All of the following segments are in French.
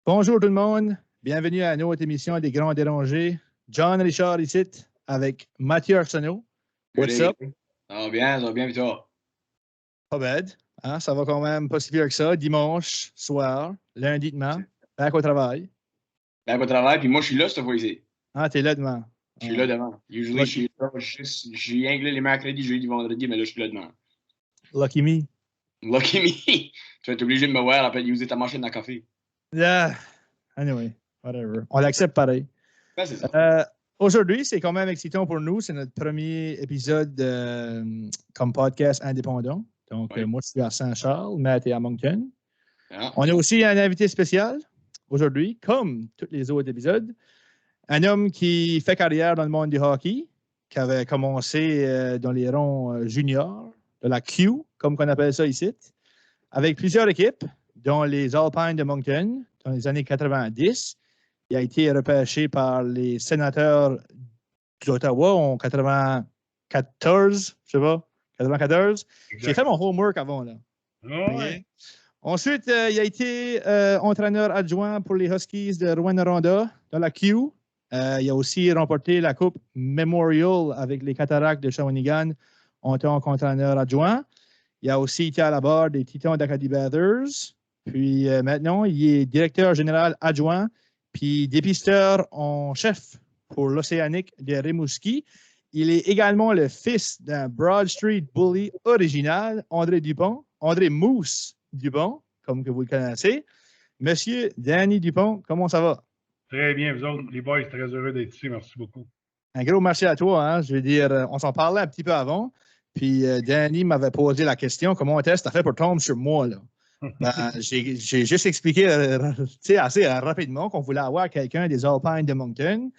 Bonjour tout le monde, bienvenue à notre émission des Grands Dérangés. John Richard ici avec Mathieu Arsenault. What's up? Ça va bien, toi? Pas bad. Hein? Ça va quand même pas si pire que ça. Dimanche soir, lundi demain, back au travail. Back au travail, puis moi je suis là cette fois-ci. Ah, t'es là demain. Je suis là devant. Usually, je suis anglais les mercredis, jeudi, vendredi, mais là je suis là devant. Lucky me. Lucky me! Tu vas être obligé de me voir après user ta machine à café. Yeah. Anyway, whatever. On l'accepte pareil. Ben, c'est ça. Aujourd'hui, c'est quand même excitant pour nous. C'est notre premier épisode comme podcast indépendant. Donc, Oui. moi, je suis à Saint-Charles, Matt est à Moncton. Ah. On a aussi un invité spécial aujourd'hui, comme tous les autres épisodes. Un homme qui fait carrière dans le monde du hockey, qui avait commencé dans les rangs juniors de la Q, comme on appelle ça ici, avec plusieurs équipes, dont les Alpines de Moncton dans les années 90. Il a été repêché par les sénateurs d'Ottawa en 94, je sais pas, 94. J'ai fait mon homework avant, là. Oh, ouais. Ensuite, il a été entraîneur adjoint pour les Huskies de Rouyn-Noranda dans la Q. Il a aussi remporté la Coupe Memorial avec les Cataractes de Shawinigan en tant qu'entraîneur adjoint. Il a aussi été à la barre des Titans d'Acadie Bathurst. Puis maintenant, il est directeur général adjoint puis dépisteur en chef pour l'Océanique de Rimouski. Il est également le fils d'un Broad Street Bully original, André Dupont, André Mousse Dupont, comme que vous le connaissez. Monsieur Danny Dupont, comment ça va? Très bien, vous autres, les boys, très heureux d'être ici. Merci beaucoup. Un gros merci à toi. Hein? Je veux dire, on s'en parlait un petit peu avant. Puis Danny m'avait posé la question, comment est-ce que tu as fait pour tomber sur moi? Là? Ben, j'ai juste expliqué assez rapidement qu'on voulait avoir quelqu'un des Alpines de Moncton.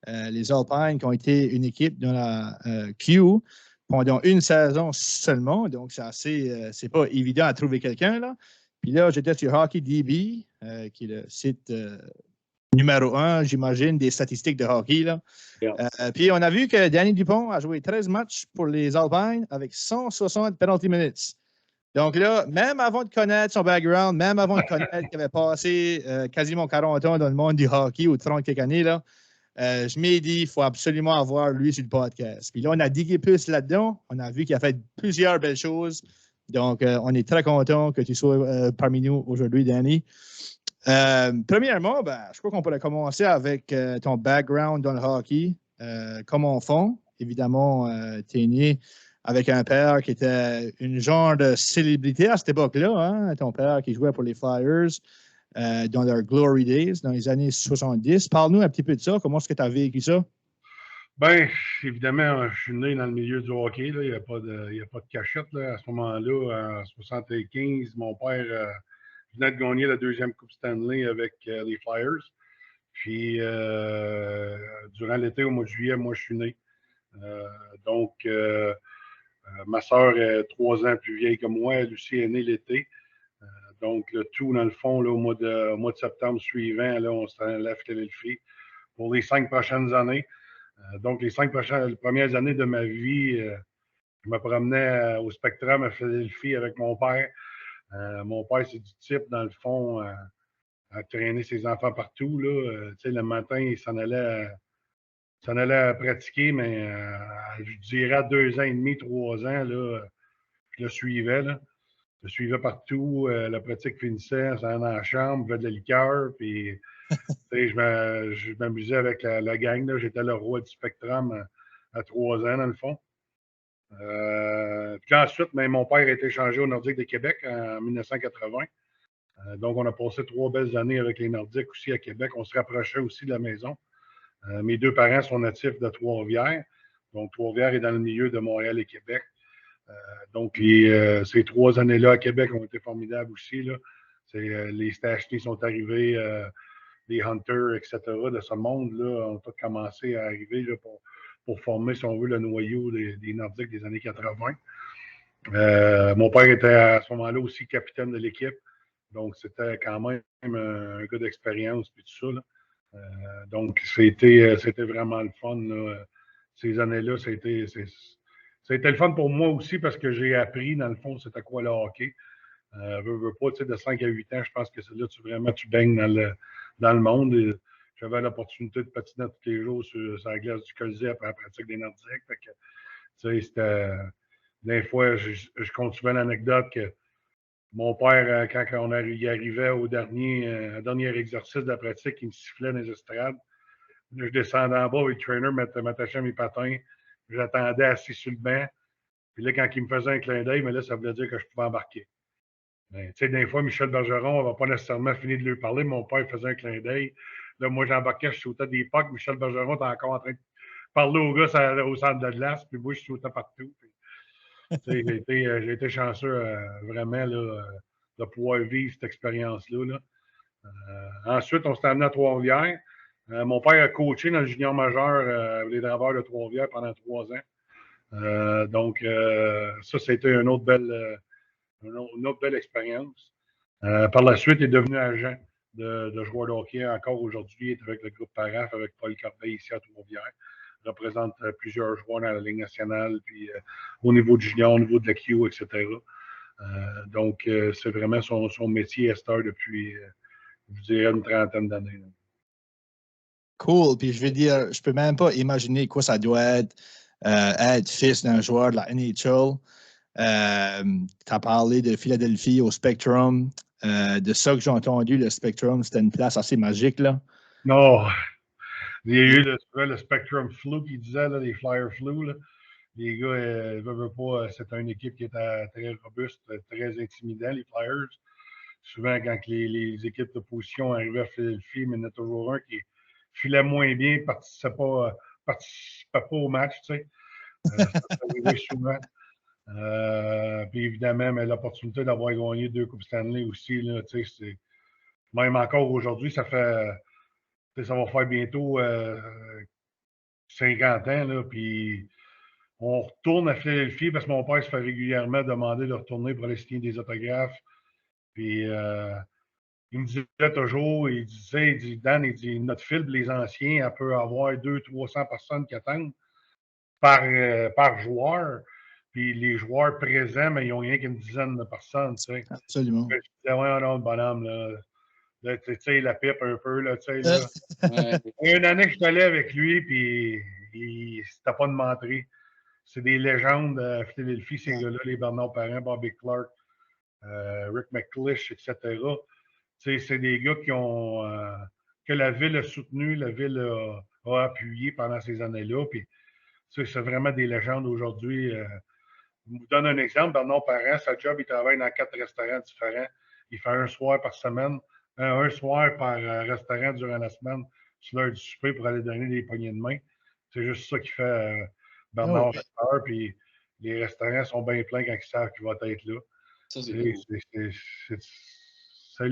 Les Alpines qui ont été une équipe dans la Q pendant une saison seulement. Donc, c'est pas évident à trouver quelqu'un. Là. Puis là, j'étais sur Hockey DB, qui est le site numéro 1, j'imagine, des statistiques de hockey. Là. Yeah. Puis on a vu que Danny Dupont a joué 13 matchs pour les Alpines avec 160 penalty minutes. Donc là, même avant de connaître son background, même avant de connaître qu'il avait passé quasiment 40 ans dans le monde du hockey ou 30 quelques années, là, je m'ai dit, il faut absolument avoir lui sur le podcast. Puis là, on a digué plus là-dedans. On a vu qu'il a fait plusieurs belles choses. Donc, on est très content que tu sois parmi nous aujourd'hui, Danny. Premièrement, je crois qu'on pourrait commencer avec ton background dans le hockey. Comme enfant, évidemment, tu es né avec un père qui était une genre de célébrité à cette époque-là. Hein? Ton père qui jouait pour les Flyers dans leur Glory Days, dans les années 70. Parle-nous un petit peu de ça. Comment est-ce que tu as vécu ça? Bien, évidemment, je suis né dans le milieu du hockey. Là. Il n'y a pas de cachette. Là. À ce moment-là, en 75, mon père venait de gagner la deuxième Coupe Stanley avec les Flyers. Puis, durant l'été, au mois de juillet, moi, je suis né. Donc, ma soeur est 3 ans plus vieille que moi. Elle aussi est née l'été. Donc, le tout, dans le fond, là, au mois de septembre suivant, là, on s'en allait à Philadelphie pour les 5 prochaines années. Donc, les 5 premières années de ma vie, je me promenais au Spectrum à Philadelphie avec mon père. Mon père, c'est du type, dans le fond, à traîner ses enfants partout. Là. Le matin, il s'en allait à pratiquer, mais je dirais à 2 ans et demi, 3 ans, là, je le suivais. Là. Je le suivais partout. La pratique finissait, on s'en allait dans la chambre, on buvait de la liqueur, puis je m'amusais avec la gang. Là. J'étais le roi du Spectrum à 3 ans, dans le fond. Puis ensuite, mon père a été échangé au Nordique de Québec en 1980. Donc, on a passé 3 belles années avec les Nordiques aussi à Québec. On se rapprochait aussi de la maison. Mes 2 parents sont natifs de Trois-Rivières. Donc, Trois-Rivières est dans le milieu de Montréal et Québec. Donc, ces 3 années-là à Québec ont été formidables aussi. Là. Les Stachny sont arrivés, les Hunters, etc. de ce monde-là ont tous commencé à arriver là, pour former, si on veut, le noyau des Nordiques des années 80. Mon père était à ce moment-là aussi capitaine de l'équipe. Donc, c'était quand même un gars d'expérience puis tout ça. Là. Donc, c'était vraiment le fun. Là. Ces années-là, c'était le fun pour moi aussi parce que j'ai appris, dans le fond, c'était quoi le hockey. Veux pas, tu sais, de 5 à 8 ans, je pense que c'est là que tu baignes dans le monde. Et j'avais l'opportunité de patiner tous les jours sur la glace du Colisée après la pratique des Nordiques. Fait que, tu sais, c'était. Des fois, je compte souvent l'anecdote que mon père, quand il arrivait au dernier exercice de la pratique, il me sifflait dans les estrades. Là, je descendais en bas avec le trainer, m'attachais à mes patins. J'attendais assis sur le banc. Puis là, quand il me faisait un clin d'œil, mais là, ça voulait dire que je pouvais embarquer. Tu sais, des fois, Michel Bergeron, on va pas nécessairement finir de lui parler. Mon père faisait un clin d'œil. Là, moi, j'embarquais, je sautais des pucks. Michel Bergeron était encore en train de parler aux gars au centre de glace. Puis moi, je sautais partout. Puis, j'ai été chanceux, vraiment, là, de pouvoir vivre cette expérience-là. Là. Ensuite, on s'est amené à Trois-Rivières. Mon père a coaché dans le junior majeur les draveurs de Trois-Rivières pendant 3 ans. Donc, ça a été une autre belle expérience. Par la suite, il est devenu agent de joueur de hockey. Encore aujourd'hui, il est avec le groupe Paraf, avec Paul Corbeil ici à Trois-Rivières. Il représente plusieurs joueurs dans la Ligue nationale, puis au niveau du junior, au niveau de la Q, etc. Donc, c'est vraiment son métier à cette heure depuis, je dirais, une 30aine d'années. Cool. Puis je veux dire, je peux même pas imaginer quoi ça doit être fils d'un joueur de la NHL. Tu as parlé de Philadelphie au Spectrum. De ça que j'ai entendu, le Spectrum, c'était une place assez magique, là. Non, il y a eu le Spectrum Flu qui disait, là, les Flyers Flu. Là. Les gars, ne veulent pas, c'était une équipe qui était très robuste, très intimidante, les Flyers. Souvent, quand les équipes d'opposition arrivaient à Philadelphie, il y en a toujours un qui filait moins bien, ne participait pas au match, tu sais. Ça arrivait souvent. Puis évidemment, mais l'opportunité d'avoir gagné 2 Coupes Stanley aussi, là, tu sais, même encore aujourd'hui, ça va faire bientôt 50 ans, là, puis on retourne à Philadelphie parce que mon père se fait régulièrement demander de retourner pour aller signer des autographes. Puis il me disait toujours, il dit, Dan, il dit, notre fibre, les anciens, elle peut avoir 200-300 personnes qui attendent par joueur. Puis les joueurs présents, mais ils n'ont rien qu'une dizaine de personnes, tu sais. Absolument. Je disais, ouais, non, le bonhomme, là, tu sais, la pipe un peu, là, tu sais, là. Une année, je suis allé avec lui, puis c'était pas de mentir. C'est des légendes à Philadelphie, ces gars-là, les Bernard Parent, Bobby Clark, Rick McClish, etc. Tu sais, c'est des gars que la ville a soutenu, la ville a appuyé pendant ces années-là. Puis, tu sais, c'est vraiment des légendes aujourd'hui. Je vous donne un exemple. Bernard Parent, sa job, il travaille dans 4 restaurants différents. Il fait un soir par semaine, un soir par restaurant durant la semaine, sur l'heure du souper pour aller donner des poignées de main. C'est juste ça qu'il fait Bernard Parent. Puis les restaurants sont bien pleins quand ils savent qu'il va être là. Ça, c'est cool. C'est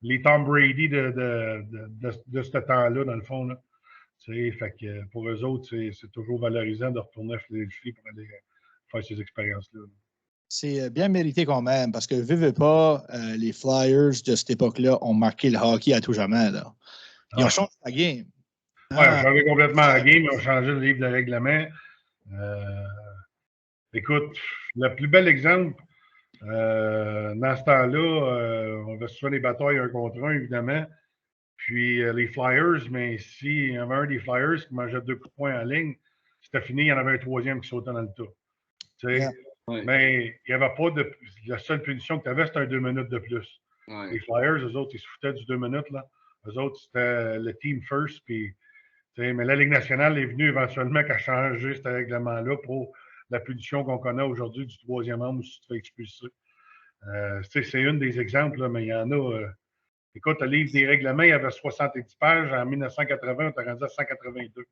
les Tom Brady de ce temps-là, dans le fond. Là. Fait que pour eux autres, c'est toujours valorisant de retourner à Philadelphie pour aller faire ces expériences-là. C'est bien mérité quand même, parce que veux pas, les Flyers de cette époque-là ont marqué le hockey à tout jamais. Là. Ils ont changé la game. Oui, ils ont changé complètement la game, ils ont changé le livre de règlement. Écoute, le plus bel exemple, dans ce temps-là, on avait souvent des batailles 1 contre 1, évidemment. Puis les Flyers, mais s'il y avait un des Flyers qui mangeait 2 coups de poing en ligne, c'était fini, il y en avait un troisième qui sautait dans le tas. Yeah. Mais il n'y avait pas de. La seule punition que tu avais, c'était un 2 minutes de plus. Ouais. Les Flyers, eux autres, ils se foutaient du 2 minutes. Là. Eux autres, c'était le team first. Puis, mais la Ligue nationale est venue éventuellement qu'à changer ce règlement-là pour la punition qu'on connaît aujourd'hui du 3e homme où tu te fais expulser. C'est une des exemples, là, mais il y en a. Écoute, le livre des règlements, il y avait 70 pages. En 1980, on était rendu à 182.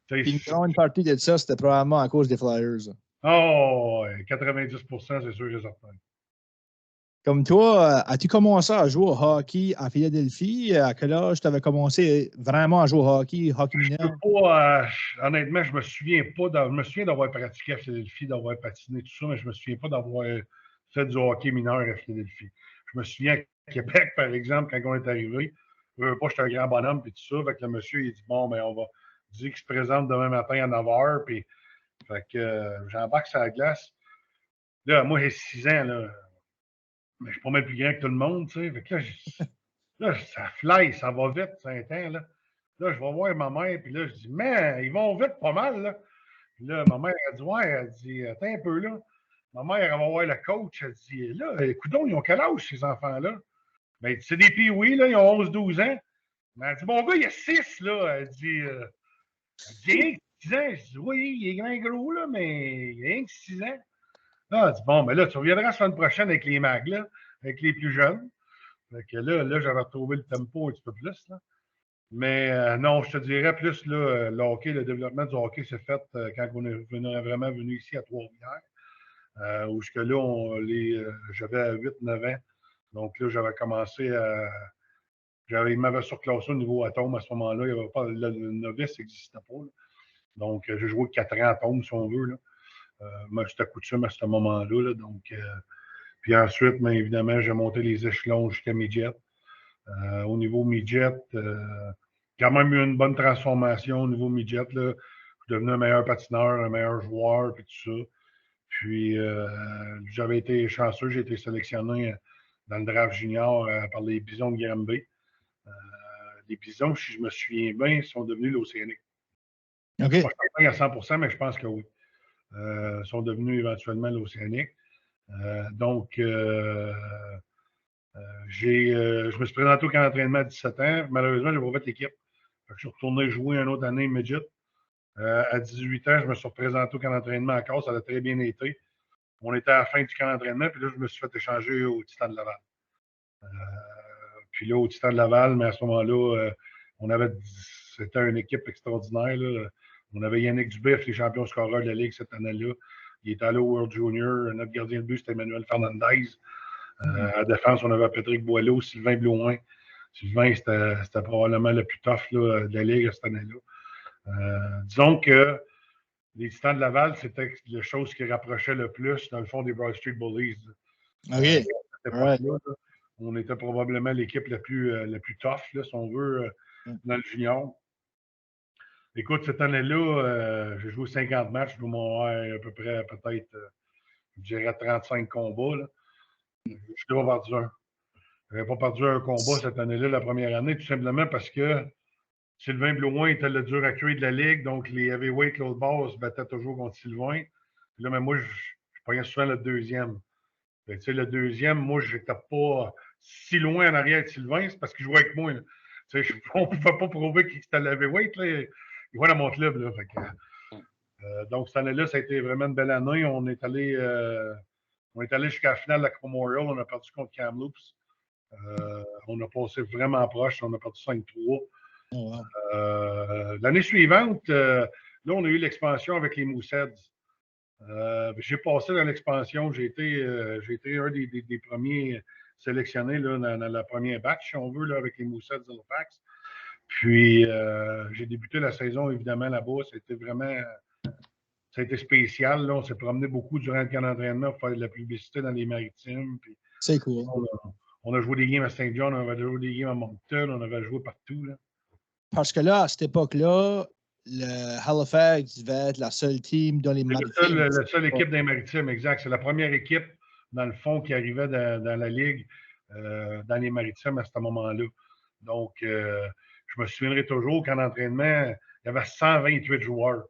Puis une partie de ça, c'était probablement à cause des Flyers. Oh, 90%, c'est sûr et certain. Comme toi, as-tu commencé à jouer au hockey à Philadelphie? À quel âge tu avais commencé vraiment à jouer au hockey mineur? Honnêtement, je me souviens d'avoir pratiqué à Philadelphie, d'avoir patiné, tout ça, mais je me souviens pas d'avoir fait du hockey mineur à Philadelphie. Je me souviens à Québec, par exemple, quand on est arrivé, j'étais un grand bonhomme, puis tout ça, fait que le monsieur, il dit, bon, ben, on va dire qu'il se présente demain matin à 9h, puis fait que j'embarque sur la glace. Là, moi, j'ai 6 ans, là. Mais je suis pas mal plus grand que tout le monde, tu sais. Fait que là, ça fly, ça va vite, c'est un temps, là. Là, je vais voir ma mère, puis là, je dis, mais ils vont vite pas mal, là. Puis là, ma mère, elle dit, ouais, elle dit, attends un peu, là. Ma mère, elle va voir le coach, elle dit, là, écoutons, ils ont quel âge, ces enfants-là? Ben, c'est des pee-wee, là, ils ont 11-12 ans. Mais elle dit, mon gars, il y a 6, là. Elle dit, rien que 6 ans. Je dis, oui, il est grand gros, là, mais il y a rien que 6 ans. Là, elle dit, bon, ben là, tu reviendras la semaine prochaine avec les mags, là, avec les plus jeunes. Fait que là, j'avais retrouvé le tempo un petit peu plus, là. Mais non, je te dirais plus, là, le hockey, le développement du hockey s'est fait quand on est vraiment venu ici à Trois-Rivières. Où là, j'avais 8-9 ans. Donc là, j'avais commencé à. Il m'avait surclassé au niveau atome à ce moment-là. Il y avait pas, le novice n'existait pas, là. Donc, j'ai joué 4 ans atome, si on veut, là. Moi, j'étais coutume à ce moment-là, là. Donc, puis ensuite, bien évidemment, j'ai monté les échelons jusqu'à midget. Au niveau midget, quand même eu une bonne transformation au niveau midget, là. Je suis devenu un meilleur patineur, un meilleur joueur, puis tout ça. Puis, j'avais été chanceux, j'ai été sélectionné dans le draft junior par les Bisons de Granby. Les Bisons, si je me souviens bien, sont devenus l'Océanique. OK. Je ne suis pas à 100%, mais je pense que oui. Sont devenus éventuellement l'Océanique. Donc, je me suis présenté au camp d'entraînement à 17 ans. Malheureusement, je n'ai pas fait l'équipe. Je suis retourné jouer une autre année midget. À 18 ans, je me suis représenté au camp d'entraînement encore. Ça a très bien été. On était à la fin du camp d'entraînement, puis là, je me suis fait échanger au Titan de Laval. Puis là, au Titan de Laval, mais à ce moment-là, c'était une équipe extraordinaire, là. On avait Yannick Dubiff, les champions scoreurs de la Ligue cette année-là. Il était allé au World Junior. Notre gardien de but, c'était Emmanuel Fernandez. À la défense, on avait Patrick Boileau, Sylvain Blouin. Sylvain, c'était probablement le plus tough là, de la Ligue cette année-là. Disons que les Titans de Laval, c'était la chose qui rapprochait le plus, dans le fond, des Broad Street Bullies. OK. Right. On était probablement l'équipe la plus tough, là, si on veut, dans le junior. Écoute, cette année-là, j'ai joué 50 matchs. Je dois m'avoir à peu près, peut-être, je dirais 35 combats, là. Je n'ai pas perdu un. Je n'avais pas perdu un combat cette année-là, la première année, tout simplement parce que Sylvain Blouin était le dur à cuire de la Ligue, donc les heavyweight, l'autre base, se battaient toujours contre Sylvain. Puis là, mais moi, je prenais souvent le deuxième. Tu sais, le deuxième, moi, je n'étais pas si loin en arrière de Sylvain, c'est parce qu'il jouait avec moi. Tu sais, on ne pouvait pas prouver qu'il était l'heavyweight. Il va dans mon club. Là, fait que, donc, cette année-là, ça a été vraiment une belle année. On est allé jusqu'à la finale de la Croix Memorial. On a perdu contre Kamloops. On a passé vraiment proche. On a perdu 5-3. Oh, wow. L'année suivante, là, on a eu l'expansion avec les Mooseheads. J'ai passé dans l'expansion. J'ai été un des premiers sélectionnés là, dans la première batch, si on veut, là, avec les Mooseheads d'Halifax. Puis, j'ai débuté la saison, évidemment, là-bas. Ça a été spécial. Là. On s'est promené beaucoup durant le camp d'entraînement pour faire de la publicité dans les maritimes. Puis, c'est cool. On a joué des games à Saint John, on avait joué des games à Moncton, on avait joué partout. Là. Parce que là, à cette époque-là, le Halifax devait être la seule team dans les maritimes. La seule équipe des maritimes, exact. C'est la première équipe, dans le fond, qui arrivait dans la Ligue, dans les maritimes à ce moment-là. Donc, je me souviendrai toujours qu'en entraînement, il y avait 128 joueurs.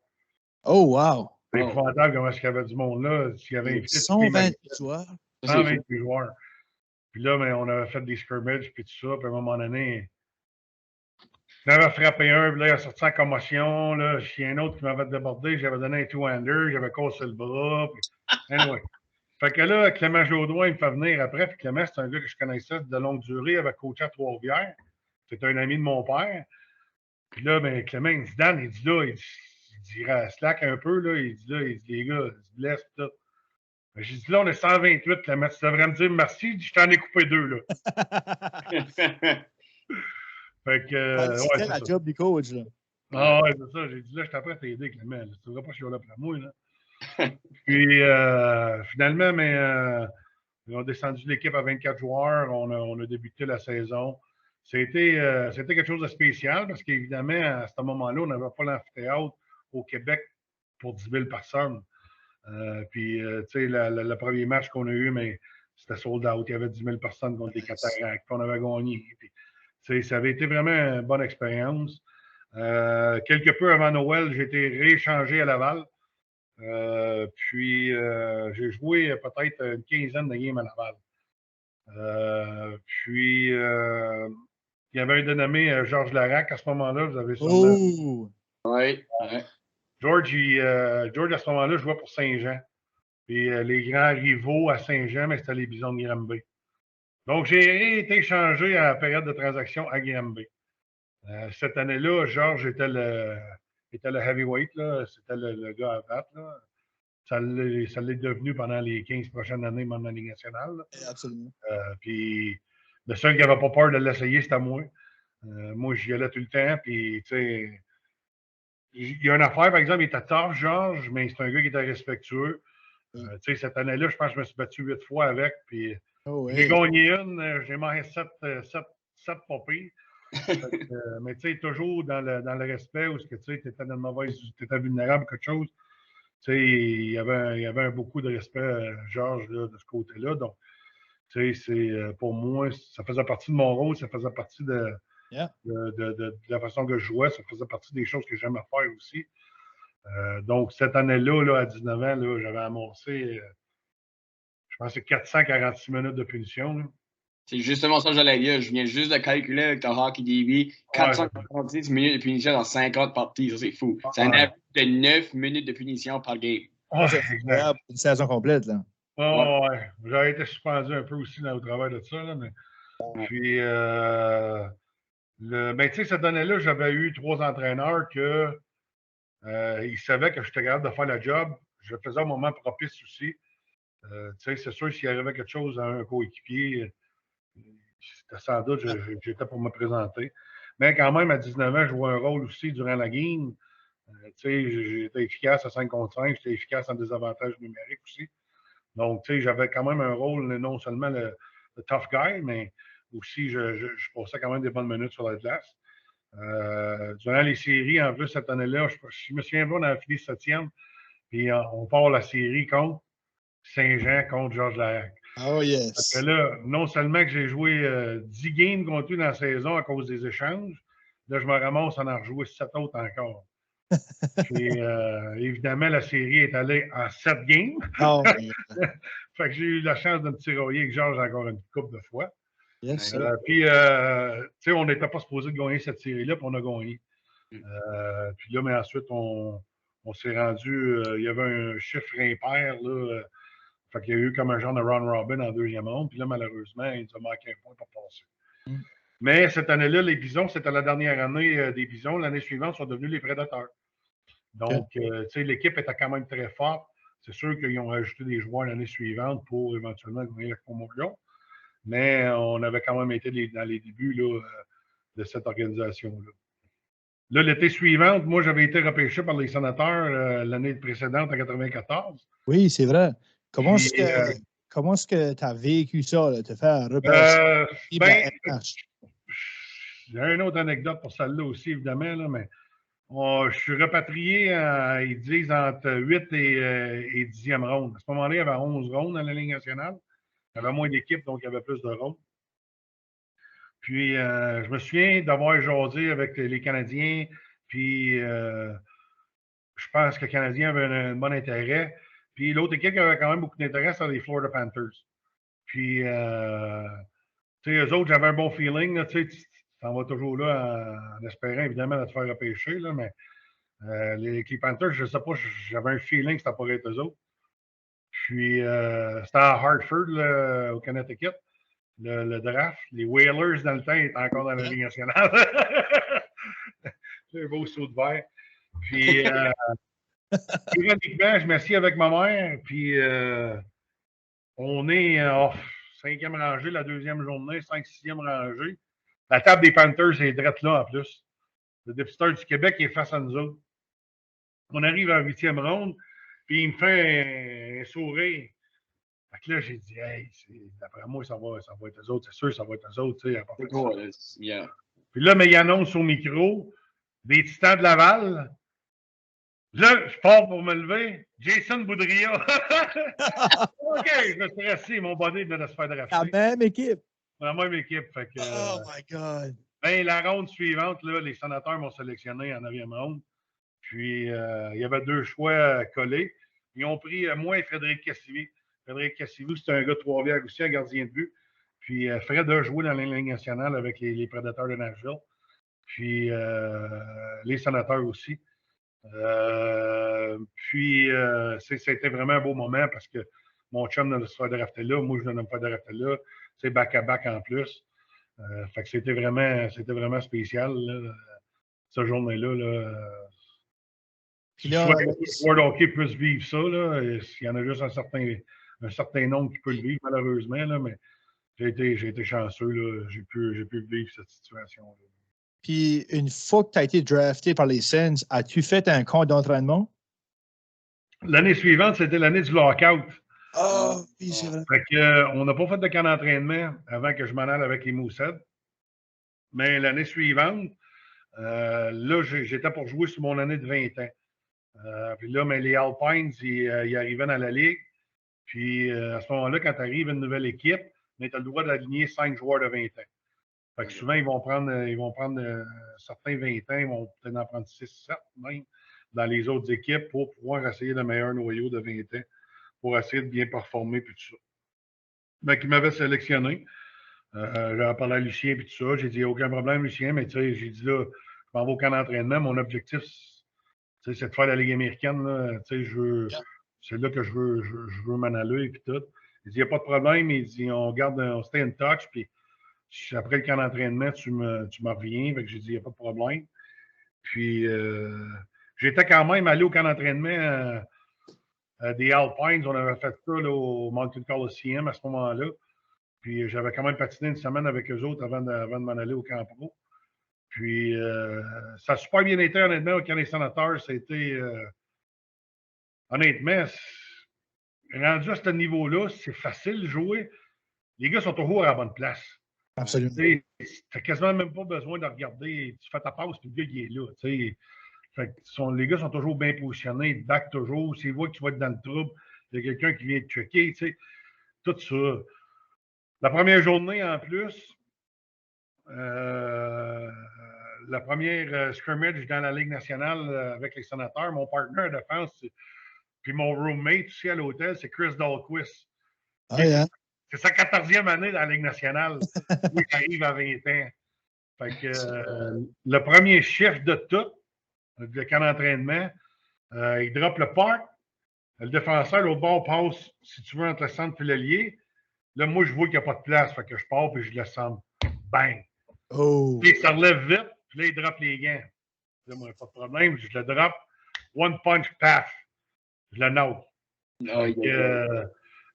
Oh, wow! C'est épouvantable comment est-ce qu'il y avait du monde là. S'il y avait invité 128 joueurs. 128 joueurs. Puis là, ben, on avait fait des scrimmages, puis tout ça. Puis à un moment donné, j'en avais frappé un, puis là, il a sorti en commotion. Là, il y a un autre qui m'avait débordé. J'avais donné un two-hander, j'avais cassé le bras. Puis... Anyway. Fait que là, Clément Jaudoin, il me fait venir après. Puis Clément, c'est un gars que je connaissais de longue durée. Il avait coaché à Trois-Rivières. C'était un ami de mon père. Puis là, ben, Clément, il dit, Dan, il dit là, il dit slack un peu, là. Il dit là, il dit, les gars, il se blesse, tout. J'ai dit là, on est 128, Clément. Tu devrais me dire merci. Il dit, je t'en ai coupé 2, là. Fait que. C'était la job du coach, là. Ah ouais, c'est ça. J'ai dit là, je t'apprends à t'aider, Clément. Tu ne devrais pas chialer pour moi, là. Puis finalement, mais on a descendu l'équipe à 24 joueurs. On a débuté la saison. C'était quelque chose de spécial parce qu'évidemment, à ce moment-là, on n'avait pas l'amphithéâtre au Québec pour 10 000 personnes. Puis, tu sais, le premier match qu'on a eu, mais c'était sold out. Il y avait 10 000 personnes contre des cataractes. Puis on avait gagné. Puis, tu sais, ça avait été vraiment une bonne expérience. Quelque peu avant Noël, j'ai été rééchangé à Laval. Puis, j'ai joué peut-être une quinzaine de games à Laval. Puis, il y avait un dénommé Georges Larac à ce moment-là. Vous avez sûrement. Oh! Oui, ouais. George, George, à ce moment-là, jouait pour Saint-Jean. Puis, les grands rivaux à Saint-Jean, mais c'était les Bisons de Granby. Donc, j'ai été échangé à la période de transaction à Granby. Cette année-là, Georges était le heavyweight, là. C'était le gars à battre. Là. Ça l'est devenu pendant les 15 prochaines années dans la Ligue nationale. Absolument. Puis le seul qui n'avait pas peur de l'essayer, c'était moi. Moi, j'y allais tout le temps. Puis, tu sais, il y a une affaire, par exemple, il était tough, Georges, mais c'est un gars qui était respectueux. Tu sais, cette année-là, je pense que je me suis battu 8 fois avec. Puis, j'ai gagné une, j'ai mangé 7 pas pires. Mais tu sais, toujours dans le respect où tu étais dans une mauvaise, tu étais vulnérable ou quelque chose. Tu sais, il y avait beaucoup de respect, Georges, là, de ce côté-là. Donc, tu sais, pour moi, ça faisait partie de mon rôle, ça faisait partie de la façon que je jouais, ça faisait partie des choses que j'aimais faire aussi. Donc, cette année-là, là, à 19 ans, là, j'avais amorcé, je pense, 446 minutes de punition. Là. C'est justement ça que j'allais dire. Je viens juste de calculer avec ton Hockey DB 446 minutes de punition dans 50 parties. Ça, c'est fou. C'est un average de 9 minutes de punition par game. C'est incroyable. Une saison complète, là. Ouais. J'avais été suspendu un peu aussi au travers de ça. Là, mais... Puis, ben, tu sais, cette année-là, j'avais eu 3 entraîneurs que ils savaient que j'étais capable de faire le job. Je le faisais au moment propice aussi. Tu sais, c'est sûr, s'il arrivait quelque chose à un coéquipier, c'était sans doute, j'étais pour me présenter. Mais quand même, à 19 ans, je jouais un rôle aussi durant la game. Tu sais, j'étais efficace à 5 contre 5, j'étais efficace en désavantage numérique aussi. Donc, tu sais, j'avais quand même un rôle, non seulement le tough guy, mais aussi, je passais quand même des bonnes minutes sur la glace. Durant les séries, en plus, cette année-là, je me souviens pas, on a fini 7e, puis on part la série contre Saint-Jean, contre Georges Larac. Oh yes! Parce que là, non seulement que j'ai joué 10 games contre eux dans la saison à cause des échanges, là, je me ramasse à en rejouer 7 autres encore. Puis, évidemment, la série est allée en 7 games. Oh, fait que j'ai eu la chance de me tiroyer avec Georges encore une couple de fois. Yes, puis, tu sais, on n'était pas supposé de gagner cette série-là, puis on a gagné. Puis là, mais ensuite, on s'est rendu, il y avait un chiffre impair, là. Fait qu'il y a eu comme un genre de round robin en deuxième ronde. Puis là, malheureusement, il nous a manqué un point pour passer. Mais cette année-là, les Bisons, c'était la dernière année des Bisons. L'année suivante, ils sont devenus les Prédateurs. Donc, tu sais, l'équipe était quand même très forte. C'est sûr qu'ils ont rajouté des joueurs l'année suivante pour éventuellement gagner la promotion. Mais on avait quand même été dans les débuts là, de cette organisation-là. Là, l'été suivant, moi, j'avais été repêché par les Sénateurs l'année précédente, en 94. Oui, c'est vrai. Comment est-ce que tu as vécu ça, de te faire repêcher? J'ai une autre anecdote pour celle-là aussi, évidemment, là, mais je suis repatrié, ils disent, entre 8 et 10e ronde. À ce moment-là, il y avait 11 rondes dans la Ligue nationale. Il y avait moins d'équipes, donc il y avait plus de rondes. Puis, je me souviens d'avoir jasé avec les Canadiens, puis je pense que les Canadiens avaient un bon intérêt. Puis, l'autre équipe qui avait quand même beaucoup d'intérêt, c'était les Florida Panthers. Puis, tu sais, eux autres, j'avais un bon feeling, tu sais, t'en vas toujours là en espérant, évidemment, de te faire repêcher, là, mais les Panthers, je ne sais pas, j'avais un feeling que c'était pas être eux autres. Puis, c'était à Hartford, là, au Connecticut, le draft. Les Whalers, dans le temps, étaient encore dans la Ligue nationale. C'est un beau saut de verre. Puis, ironiquement, je m'assieds avec ma mère, puis on est en 5e rangée, la 2e journée, 5e, 6e rangée. La table des Panthers est drette là, en plus. Le dépisteur du Québec est face à nous autres. On arrive en 8e ronde, puis il me fait un sourire. Fait que là, j'ai dit, hey, d'après moi, ça va être eux autres, c'est sûr, ça va être eux autres, tu sais. Puis là, mais il annonce au micro, des Titans de Laval, Là, je pars pour me lever. Jason Boudria. OK, je me suis assis. Mon body venait de se faire drafter. La même équipe. La même équipe. Fait que, Oh my God. Ben, la ronde suivante, là, les sénateurs m'ont sélectionné en 9e ronde. Puis, il y avait 2 choix collés. Ils ont pris moi et Frédéric Cassivi. Frédéric Cassivi, c'est un gars de Trois-Rivières aussi, un gardien de but. Puis, Fred a joué dans la Ligue nationale avec les Prédateurs de Nashville. Puis, les sénateurs aussi. C'était vraiment un beau moment parce que mon chum de se faire drafter là, moi, je venais de me faire drafter là. C'est back-à-back en plus. Fait que c'était vraiment spécial, là, cette journée-là. Puis là, Soit le joueur de hockey puisse vivre ça, là, il y en a juste un certain nombre qui peut le vivre, malheureusement, là, mais j'ai été chanceux. Là, j'ai pu vivre cette situation-là. puis une fois que tu as été drafté par les Sens, as-tu fait un camp d'entraînement? L'année suivante, c'était l'année du lockout. Oh, oui, c'est vrai. Fait que, on n'a pas fait de camp d'entraînement avant que je m'en aille avec les Moussets. Mais l'année suivante, là, j'étais pour jouer sur mon année de 20 ans. Puis là, mais les Alpines, ils arrivaient dans la ligue. Puis à ce moment-là, quand tu arrives une nouvelle équipe, tu as le droit d'aligner 5 joueurs de 20 ans. Fait que souvent, ils vont prendre certains 20 ans, ils vont peut-être en prendre 6, 7 même dans les autres équipes pour pouvoir essayer le meilleur noyau de 20 ans, pour essayer de bien performer puis tout ça. Donc, ils m'avaient sélectionné. J'avais parlé à Lucien et tout ça. J'ai dit, aucun problème, Lucien, mais tu sais, j'ai dit là, je m'en vais au camp d'entraînement. Mon objectif, c'est de faire la Ligue américaine. Là. C'est là que je veux m'en aller et tout. Il dit, il n'y a pas de problème. Il dit, on stay in touch. Puis après le camp d'entraînement, tu me reviens. Fait que j'ai dit, il n'y a pas de problème. Puis j'étais quand même allé au camp d'entraînement des Alpines. On avait fait ça là, au Mountain Coliseum à ce moment-là. Puis j'avais quand même patiné une semaine avec eux autres avant de m'en aller au camp pro. Puis ça a super bien été, honnêtement, au camp des sénateurs. C'était honnêtement, rendu à ce niveau-là, c'est facile de jouer. Les gars sont toujours à la bonne place. Absolument. Tu n'as quasiment même pas besoin de regarder. Tu fais ta passe, puis le gars, il est là. Fait que les gars sont toujours bien positionnés, ils te backent toujours. S'ils voient que tu vas être dans le trouble, il y a quelqu'un qui vient te checker. Tout ça. La première journée, en plus, la première scrimmage dans la Ligue nationale avec les sénateurs, mon partenaire de défense, puis mon roommate aussi à l'hôtel, c'est Chris Dahlquist. Ah, yeah. C'est sa 14e année dans la Ligue nationale. Lui, il arrive à 20 ans. Fait que le premier chef de tout, le camp d'entraînement, il drop le parc. Le défenseur, l'autre bord, passe, si tu veux, entre le centre et l'ailier. Là, moi, je vois qu'il n'y a pas de place. Fait que je pars et je le sens. Bang! Oh! Puis il se relève vite. Puis là, il drop les gants. Là, moi, pas de problème. Je le drop. One punch, paf! Je le note.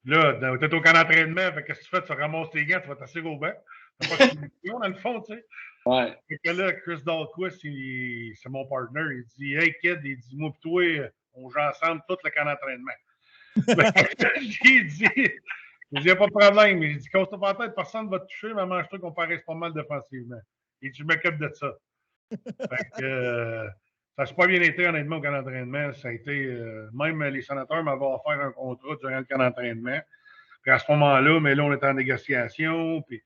Là, t'es au camp d'entraînement. Fait que qu'est-ce que tu fais? Tu ramasses tes gants, tu vas t'asseoir au banc. T'as pas de solution, dans le fond, tu sais. Ouais. Fait que là, Chris Dahlquist, c'est mon partner. Il dit, hey, kid, il dit, moi, pis toi, on joue ensemble tout le camp d'entraînement. J'ai dit, il n'y a pas de problème. Il dit, quand on pas en tête, personne ne va te toucher, mais mange-toi qu'on paraisse pas mal défensivement. Et tu m'occupes de ça. Fait que, ça n'a pas bien été, honnêtement, au camp d'entraînement. Ça a été, même les sénateurs m'avaient offert un contrat durant le camp d'entraînement. Puis à ce moment-là, mais là, on était en négociation. Puis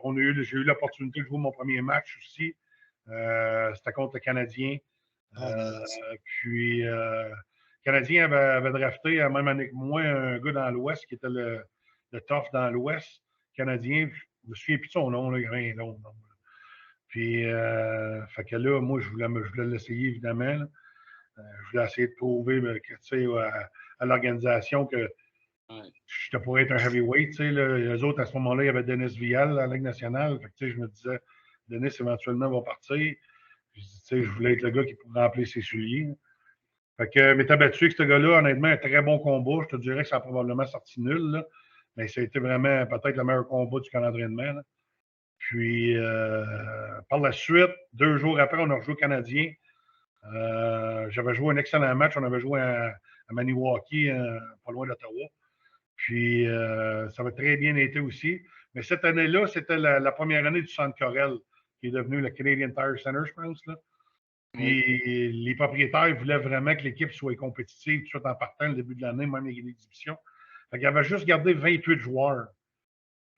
j'ai eu l'opportunité de jouer mon premier match aussi. C'était contre le Canadien. Puis, le Canadien avait drafté, la même année que moi, un gars dans l'Ouest qui était le tough dans l'Ouest canadien. Je me souviens plus de son nom, là, il n'y a rien d'autre. Puis, fait que là, moi, je voulais l'essayer, évidemment. Je voulais essayer de prouver à l'organisation que je pourrais être un heavyweight. Les autres, à ce moment-là, il y avait Denis Vial à la Ligue nationale. Fait que, je me disais, Denis, éventuellement, va partir. Je voulais être le gars qui pourrait remplir ses souliers. Fait que, mais t'as battu avec ce gars-là, honnêtement, un très bon combat. Je te dirais que ça a probablement sorti nul, là. Mais ça a été vraiment peut-être le meilleur combat du camp d'entraînement. Là. Puis, par la suite, 2 jours après, on a rejoué au Canadien. J'avais joué un excellent match. On avait joué à Maniwaki, pas loin d'Ottawa. Puis, ça va très bien été aussi. Mais cette année-là, c'était la première année du Centre Corel, qui est devenu le Canadian Tire Center, je pense. Là. Puis les propriétaires voulaient vraiment que l'équipe soit compétitive tout de suite en partant le début de l'année, même les exhibitions. Fait qu'il avait juste gardé 28 joueurs.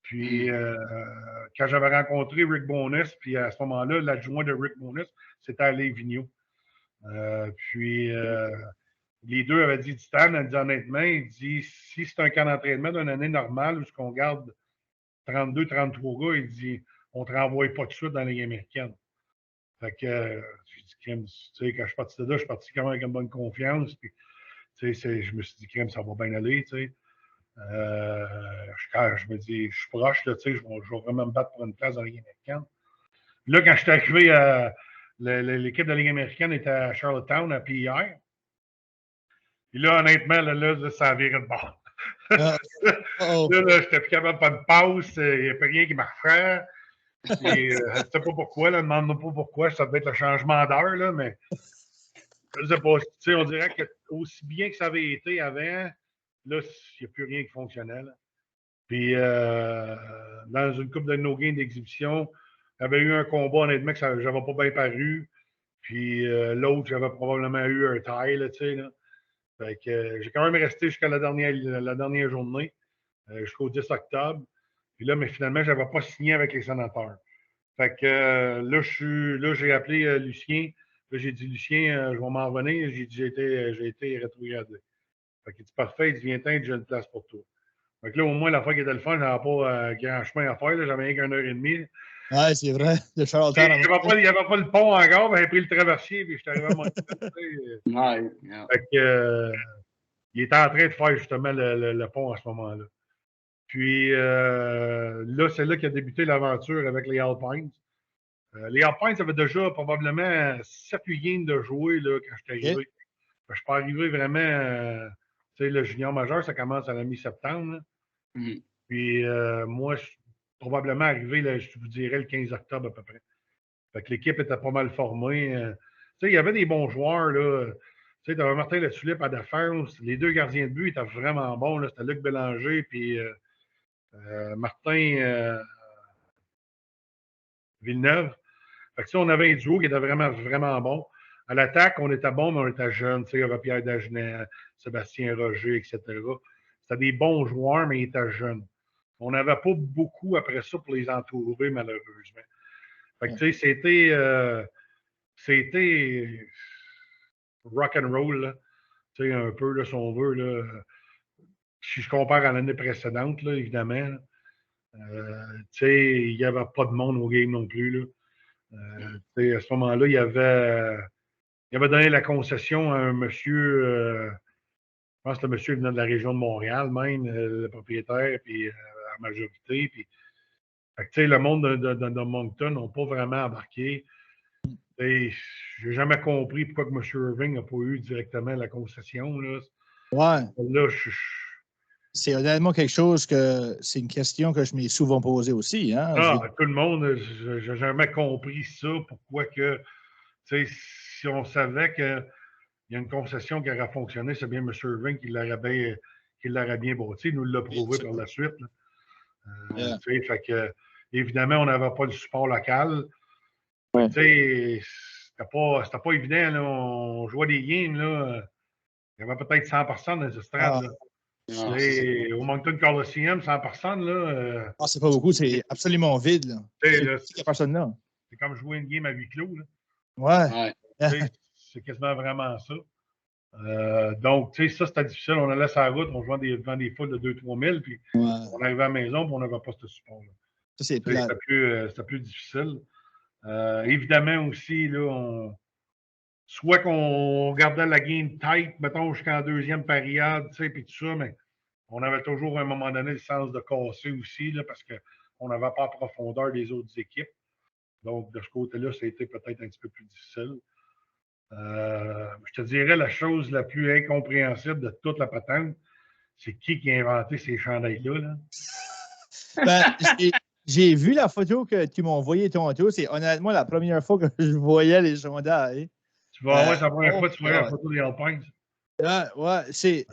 Puis quand j'avais rencontré Rick Bowness, puis à ce moment-là, l'adjoint de Rick Bowness, c'était Alain Vigneault. Puis les deux avaient dit, Stan, elle dit honnêtement, il dit, si c'est un camp d'entraînement d'une année normale où qu'on garde 32, 33 gars, il dit, on ne te renvoie pas de suite dans la Ligue américaine. Fait que, tu sais, quand je suis parti de là, je suis parti quand même avec une bonne confiance. Puis, tu sais, je me suis dit, crème, ça va bien aller, tu sais. Je me dis, je suis proche, là, tu sais, je vais vraiment me battre pour une place dans la Ligue américaine. Puis là, quand je suis arrivé, l'équipe de la Ligue américaine était à Charlottetown, à PIR. Puis là, honnêtement, là ça a viré de bord. Là, j'étais plus capable de faire une passe, il n'y a pas rien qui marchait. Puis, je ne sais pas pourquoi, là, demande-moi pas pourquoi, ça devait être le changement d'heure, là, mais je ne sais pas. Tu sais, on dirait que aussi bien que ça avait été avant, là, il n'y a plus rien qui fonctionnait. Là. Puis, dans une couple de nos games d'exhibition, il y avait eu un combat, honnêtement, que ça n'avais pas bien paru. Puis, l'autre, j'avais probablement eu un tie, là, tu sais, là. Fait que j'ai quand même resté jusqu'à la dernière journée, jusqu'au 10 octobre. Puis là, mais finalement, je n'avais pas signé avec les sénateurs. Fait que là, j'ai appelé Lucien. Là, j'ai dit, Lucien, je vais m'en revenir. J'ai dit, j'ai été rétrogradé. Fait qu'il dit, parfait, il dit, viens-t'en, j'ai une place pour toi. Fait que là, au moins, la fois qui était le fun, j'avais pas grand chemin à faire. J'avais rien qu'une heure et demie. Ouais, c'est vrai. De Charlottetown. Il n'y avait pas le pont encore, j'avais pris le traversier, puis je suis arrivé à mon Fait que, il était en train de faire justement le pont à ce moment-là. Puis là, c'est là qu'a débuté l'aventure avec les Alpines. Les Alpines, ça avait déjà probablement 7-8 games de jouer là, quand je suis arrivé. Je suis pas arrivé vraiment. Tu sais, le junior majeur, ça commence à la mi-septembre. Puis moi, je suis probablement arrivé, là, je vous dirais, le 15 octobre à peu près. Fait que l'équipe était pas mal formée. Tu sais, il y avait des bons joueurs, là. Tu sais, tu avais Martin Latulippe à défense. Les deux gardiens de but étaient vraiment bons. Là. C'était Luc Bélanger puis Martin Villeneuve. Fait que ça, on avait un duo qui était vraiment, vraiment bon. À l'attaque, on était bon, mais on était jeunes. Tu sais, il y avait Pierre Dagenet, Sébastien Roger, etc. C'était des bons joueurs, mais ils étaient jeunes. On n'avait pas beaucoup après ça pour les entourer, malheureusement. Fait que, tu sais, c'était rock and roll, là. Tu sais, un peu, là, si on veut, là. Si je compare à l'année précédente, là, évidemment, tu sais, il n'y avait pas de monde au game non plus, là. À ce moment-là, il avait donné la concession à un monsieur, je pense que le monsieur venait de la région de Montréal, même, le propriétaire, puis la majorité. Puis, fait que, le monde de Moncton n'a pas vraiment embarqué. Je n'ai jamais compris pourquoi que M. Irving n'a pas eu directement la concession. Là. Ouais. Là, c'est honnêtement quelque chose que c'est une question que je m'ai souvent posée aussi. Hein? Tout le monde, je n'ai jamais compris ça. Pourquoi que, si on savait qu'il y a une concession qui aurait fonctionné, c'est bien M. Irving qui l'aurait bien bâti. Il nous l'a prouvé par la suite. Fait que, évidemment, on n'avait pas le support local. Ouais. C'était pas évident. Là. On jouait des games. Là. Il y avait peut-être 100 personnes dans les estrades. Au Moncton Coliseum, 100 personnes. Là, c'est pas beaucoup. C'est absolument vide. Là. C'est personne là. C'est comme jouer une game à huis clos. Là. Ouais. C'est quasiment vraiment ça. Donc, tu sais, ça, c'était difficile. On allait sur la route, on jouait devant des foules de 2-3 000, puis on arrivait à la maison, puis on n'avait pas ce support-là. C'était plus difficile. Évidemment aussi, là, soit qu'on gardait la game tight, mettons, jusqu'en deuxième période, tu sais, puis tout ça, mais on avait toujours à un moment donné le sens de casser aussi, là, parce qu'on n'avait pas la profondeur des autres équipes. Donc, de ce côté-là, ça a été peut-être un petit peu plus difficile. Je te dirais la chose la plus incompréhensible de toute la patente, c'est qui a inventé ces chandails-là. Là? Ben, j'ai vu la photo que tu m'as envoyée tantôt. C'est honnêtement la première fois que je voyais les chandails. Tu vas voir, c'est la première fois que tu voyais la photo des Alpines. Ouais, c'est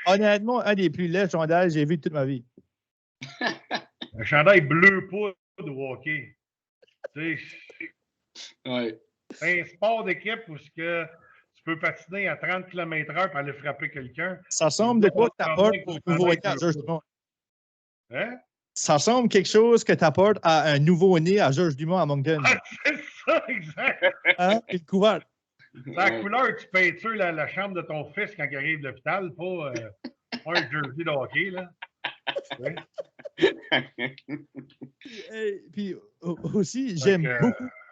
honnêtement un des plus laids chandails que j'ai vu de toute ma vie. Un chandail bleu poudre de hockey. Ouais. C'est un sport d'équipe où tu peux patiner à 30 km/h pour aller frapper quelqu'un. Ça ressemble de quoi que t'apportes pour un nouveau-né à Georges Dumont? Hein? Ça ressemble quelque chose que t'apportes à un nouveau-né à Georges Dumont à Moncton. Ah, c'est ça, exact. Hein? Une couverte. C'est la couleur que tu peintures la chambre de ton fils quand il arrive de l'hôpital, pas un jersey de hockey, là. Ouais. Puis aussi,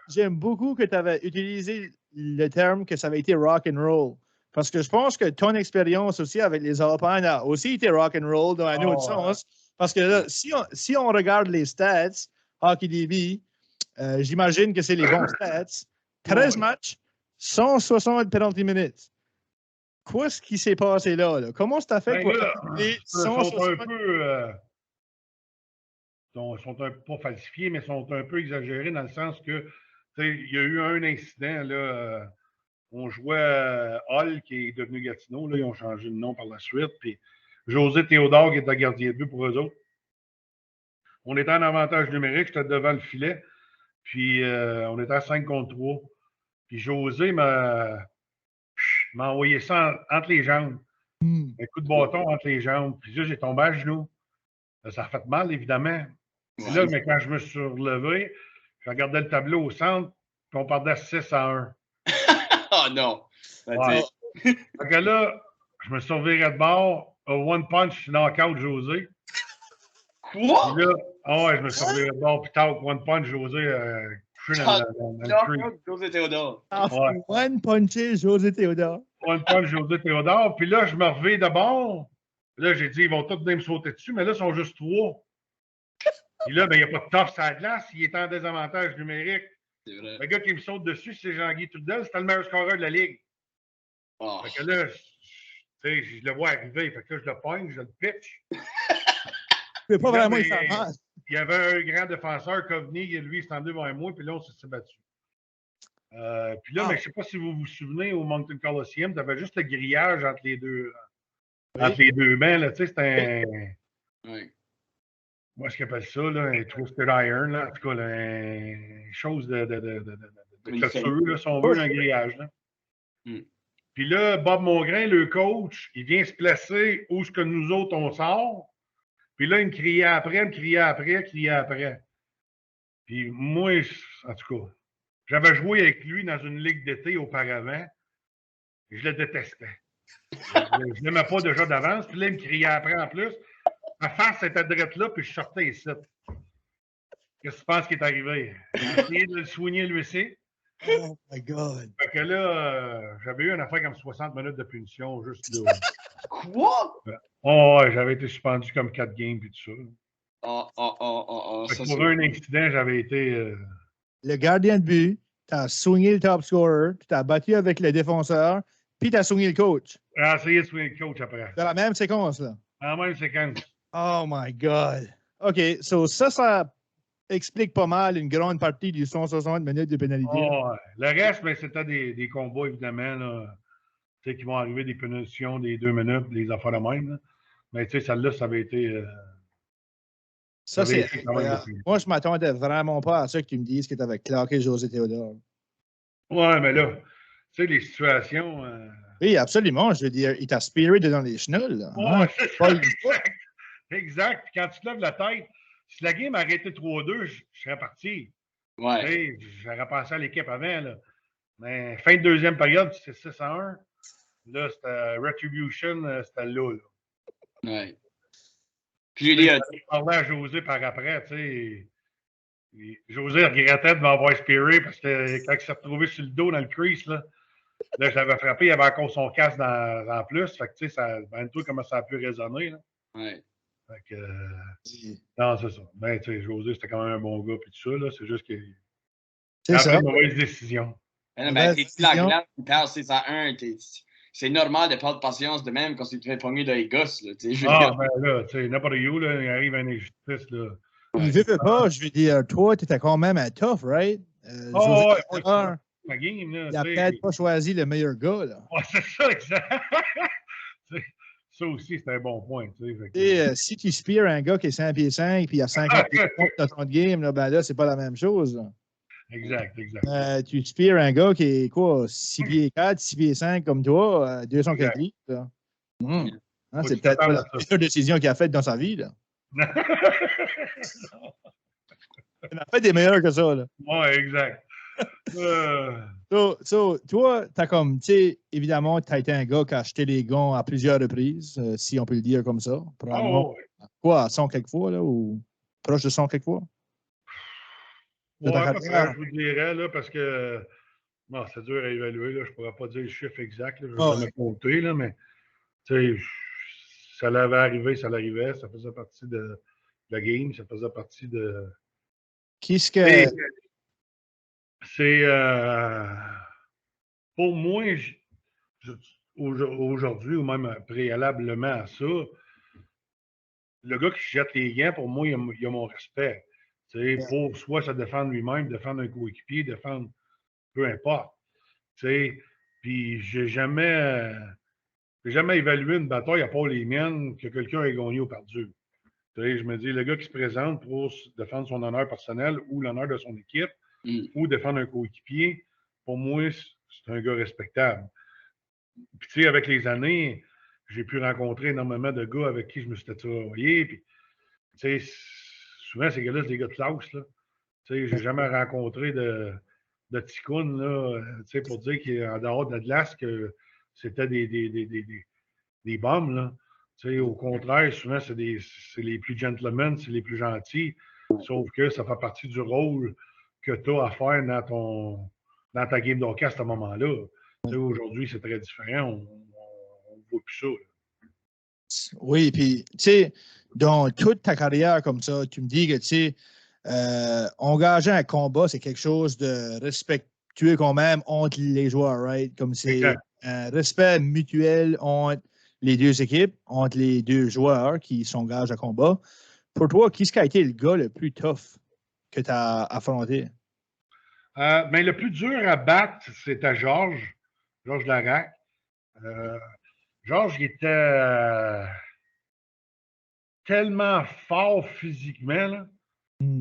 j'aime beaucoup que tu avais utilisé le terme que ça avait été rock and roll. Parce que je pense que ton expérience aussi avec les Alpines a aussi été rock and roll dans un autre sens. Parce que là, si on regarde les stats, HockeyDB, j'imagine que c'est les bons stats. 13 matchs, 160 penalty minutes. Qu'est-ce qui s'est passé là? Comment ça fait pour accumuler 160 sont pas falsifiés, mais sont un peu exagérés dans le sens que il y a eu un incident. Là, on jouait Hall, qui est devenu Gatineau. Là, ils ont changé de nom par la suite. Puis José Théodore, qui était gardien de but pour eux autres. On était en avantage numérique, j'étais devant le filet. Puis on était à 5 contre 3. Puis José m'a envoyé ça entre les jambes. Un coup de bâton entre les jambes. Puis là, j'ai tombé à genoux. Ça a fait mal, évidemment. Puis là, mais quand je me suis relevé, je regardais le tableau au centre, puis on perdait 6-1. Oh non! Ouais. Fait que là, je me suis reviré de bord, one punch, knockout José. Quoi? Puis là, je me suis reviré de bord, puis talk, one punch José, couché dans le tree. José Théodore. Ouais. One punché José Théodore. One punch José Théodore. Puis là, je me reviens de bord. Là, j'ai dit, ils vont tous venir me sauter dessus, mais là, ils sont juste 3. Puis là, ben, il n'y a pas de tough sur la glace. Il est en désavantage numérique. C'est vrai. Le gars qui me saute dessus, c'est Jean-Guy Trudel. C'était le meilleur scoreur de la Ligue. Oh. Fait que là, je le vois arriver. Fait que là, je le pogne, je le pitch. Tu peux pas vraiment y faire mal. Il y avait un grand défenseur, Kovny, lui, il s'est tendu vers moi, puis là, on s'est battu. Puis là, mais je ne sais pas si vous vous souvenez, au Moncton Coliseum, tu avais juste le grillage entre les deux. Entre les deux mains, là, tu sais, c'était un. Oui. Moi, ce qu'ils appellent ça, là, un twisted iron, là, en tout cas, là, une chose de clôture, là, si on veut, un grillage. Là. Puis là, Bob Mongrain, le coach, il vient se placer où ce que nous autres, on sort. Puis là, il me criait après. Puis moi, en tout cas, j'avais joué avec lui dans une ligue d'été auparavant. Et je le détestais. Je ne l'aimais pas déjà d'avance. Puis là, il me criait après en plus. Ma face était drette-là, puis je sortais ici. Qu'est-ce que tu penses qui est arrivé? J'ai essayé de le soigner lui aussi. Oh my God. Fait que là, j'avais eu une affaire comme 60 minutes de punition juste là. Quoi? Oh, ouais, j'avais été suspendu comme 4 games puis tout ça. Fait que pour un incident, j'avais été. Le gardien de but, t'as soigné le top scorer, tu t'as battu avec le défenseur, puis t'as soigné le coach. J'ai essayé de soigner le coach après. Dans la même séquence, là. En même séquence. Oh my God. OK, so ça explique pas mal une grande partie du 160 minutes de pénalité. Oh, ouais. Le reste, ben, c'était des combats, évidemment, là. Tu sais, qui vont arriver des punitions des 2 minutes, des affaires de même. Là. Mais tu sais, celle-là, ça avait été. Ça, c'est incroyable. Moi, je m'attendais vraiment pas à ça que tu me dises que tu avais claqué José Théodore. Ouais, mais là, tu sais, les situations. Oui, absolument. Je veux dire, il t'a spiré dedans les chenolles. Là. Ouais, c'est ça, exact. Exact. Puis quand tu te lèves la tête, si la game arrêtait 3-2, je serais parti. Ouais. J'aurais pensé à l'équipe avant. Là. Mais fin de deuxième période, c'est 6-1. Là, c'était Retribution, c'était là. Ouais. Puis j'ai dit. Je parlais à José par après, tu sais. José regrettait de m'avoir spiré parce que quand il s'est retrouvé sur le dos dans le crease, là je l'avais frappé, il avait encore son casque en plus. Fait que tu sais, ça, ben, tout comment ça a pu résonner. Là. Ouais. Fait que. Non, c'est ça. Ben, tu sais, José, c'était quand même un bon gars, puis tout ça, là. C'est juste qu'il a pris une mauvaise décision. Ben, t'es la glace, tu perds 6-1, c'est normal de perdre patience de même quand tu te fais pogner dans les gosses, là. Ben là, tu sais, n'importe où, là, il arrive à une injustice, là. Il veut pas, je veux dire, toi, tu étais quand même un tough, right? La game, là, il a peut-être pas choisi le meilleur gars, là. Ouais, c'est ça, exact. Ça aussi, c'est un bon point. Si tu spires un gars qui est 5 pieds 5 puis il a 50 points dans ton game, là, ben là, c'est pas la même chose. Là. Exact, exact. Tu spires un gars qui est quoi, 6 pieds 4, 6 pieds 5 comme toi, 200 Exact. quelques livres. Hein, Faut c'est que tu peut-être pas t'attendes la à ça. meilleure décision qu'il a faite dans sa vie. Là. Il en a fait des meilleures que ça. Là. Ouais, exact. Toi, t'as comme, tu sais, évidemment, tu as été un gars qui a acheté les gants à plusieurs reprises, si on peut le dire comme ça. Probablement. Oh, ouais. Quoi, à 100 quelques fois, là, ou proche de 100 quelques fois? De ta Ouais, à peu carrière? près, je vous dirais, là, parce que bon, c'est dur à évaluer. Là. Je ne pourrais pas dire le chiffre exact. Là. Je ne vais Ah, jamais compter, là, mais tu sais, ça l'avait arrivé, ça l'arrivait. Ça faisait partie de la game, ça faisait partie de. Qu'est-ce que. C'est pour moi, aujourd'hui, ou même préalablement à ça, le gars qui jette les gants, pour moi, il a mon respect. Tu sais, pour soit se défendre lui-même, défendre un coéquipier, défendre peu importe. Tu sais, puis j'ai jamais évalué une bataille à part les miennes que quelqu'un ait gagné ou perdu. Tu sais, je me dis, le gars qui se présente pour défendre son honneur personnel ou l'honneur de son équipe ou défendre un coéquipier, pour moi, c'est un gars respectable. Puis, tu sais, avec les années, j'ai pu rencontrer énormément de gars avec qui je me suis travaillé. Puis, tu sais, souvent, ces gars-là, c'est des gars de classe, là. Tu sais, j'ai jamais rencontré de ticoun, là, tu sais, pour dire qu'en dehors de la glace, que c'était des bombes, là. Tu sais, au contraire, souvent, c'est les plus gentlemen, c'est les plus gentils. Sauf que ça fait partie du rôle que tu as à faire dans ta game d'hockey à ce moment-là. Tu sais, aujourd'hui, c'est très différent. On ne voit plus ça. Là. Oui, puis, tu sais, dans toute ta carrière comme ça, tu me dis que, tu sais, engager un combat, c'est quelque chose de respectueux quand même entre les joueurs, right? Comme c'est un respect mutuel entre les deux équipes, entre les deux joueurs qui s'engagent à combat. Pour toi, qui est-ce qui a été le gars le plus tough que tu as affronté? Ben, le plus dur à battre, c'était Georges Larac. Georges, il était tellement fort physiquement. Là.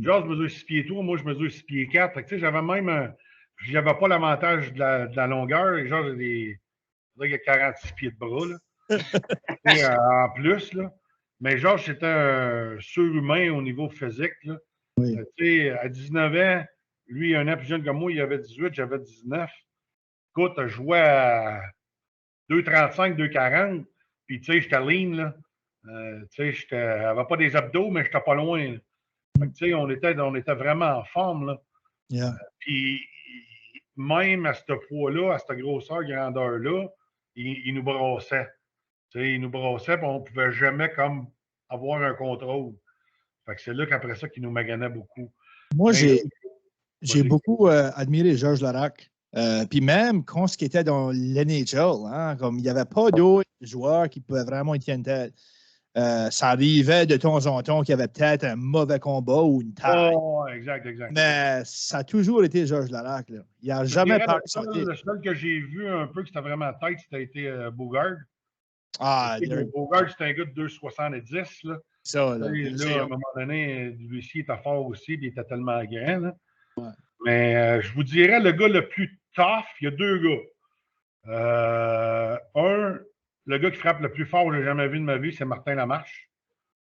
Georges mesure 6 pieds 3, moi je mesure 6 pieds 4. Fait que, j'avais même j'avais pas l'avantage de la longueur. Et Georges, il a 46 pieds de bras. Là. En plus, là. Mais Georges, c'était un surhumain au niveau physique. Là. Oui. À 19 ans, lui, un an plus jeune que moi, il avait 18, j'avais 19. Écoute, je jouais à 2,35, 2,40. Puis, tu sais, j'étais lean, là. Tu sais, j'avais pas des abdos, mais j'étais pas loin. Là. Fait que, tu sais, on était vraiment en forme, là. Yeah. Puis, même à ce poids-là, à cette grosseur, grandeur-là, il nous brassait. Tu sais, il nous brassait, puis on pouvait jamais comme avoir un contrôle. Fait que c'est là qu'après ça qu'il nous maganait beaucoup. Moi, j'ai beaucoup admiré Georges Larac. Puis même quand ce qui était dans l'NHL, hein, comme il n'y avait pas d'autres joueurs qui pouvaient vraiment y tenir tête. Ça arrivait de temps en temps qu'il y avait peut-être un mauvais combat ou une taille. Oh, exact. Mais ça a toujours été Georges Larac. Là. Il n'a jamais parlé sorti. Le seul que j'ai vu un peu qui c'était vraiment tête, c'était été Bogart. Ah, Bogart, c'était un gars de 2,70. Là. Ça, là, à un moment donné, lui aussi, il était fort aussi, puis il était tellement grand. Là. Ouais. Mais je vous dirais, le gars le plus tough, il y a deux gars. Le gars qui frappe le plus fort que j'ai jamais vu de ma vie, c'est Martin Lamarche.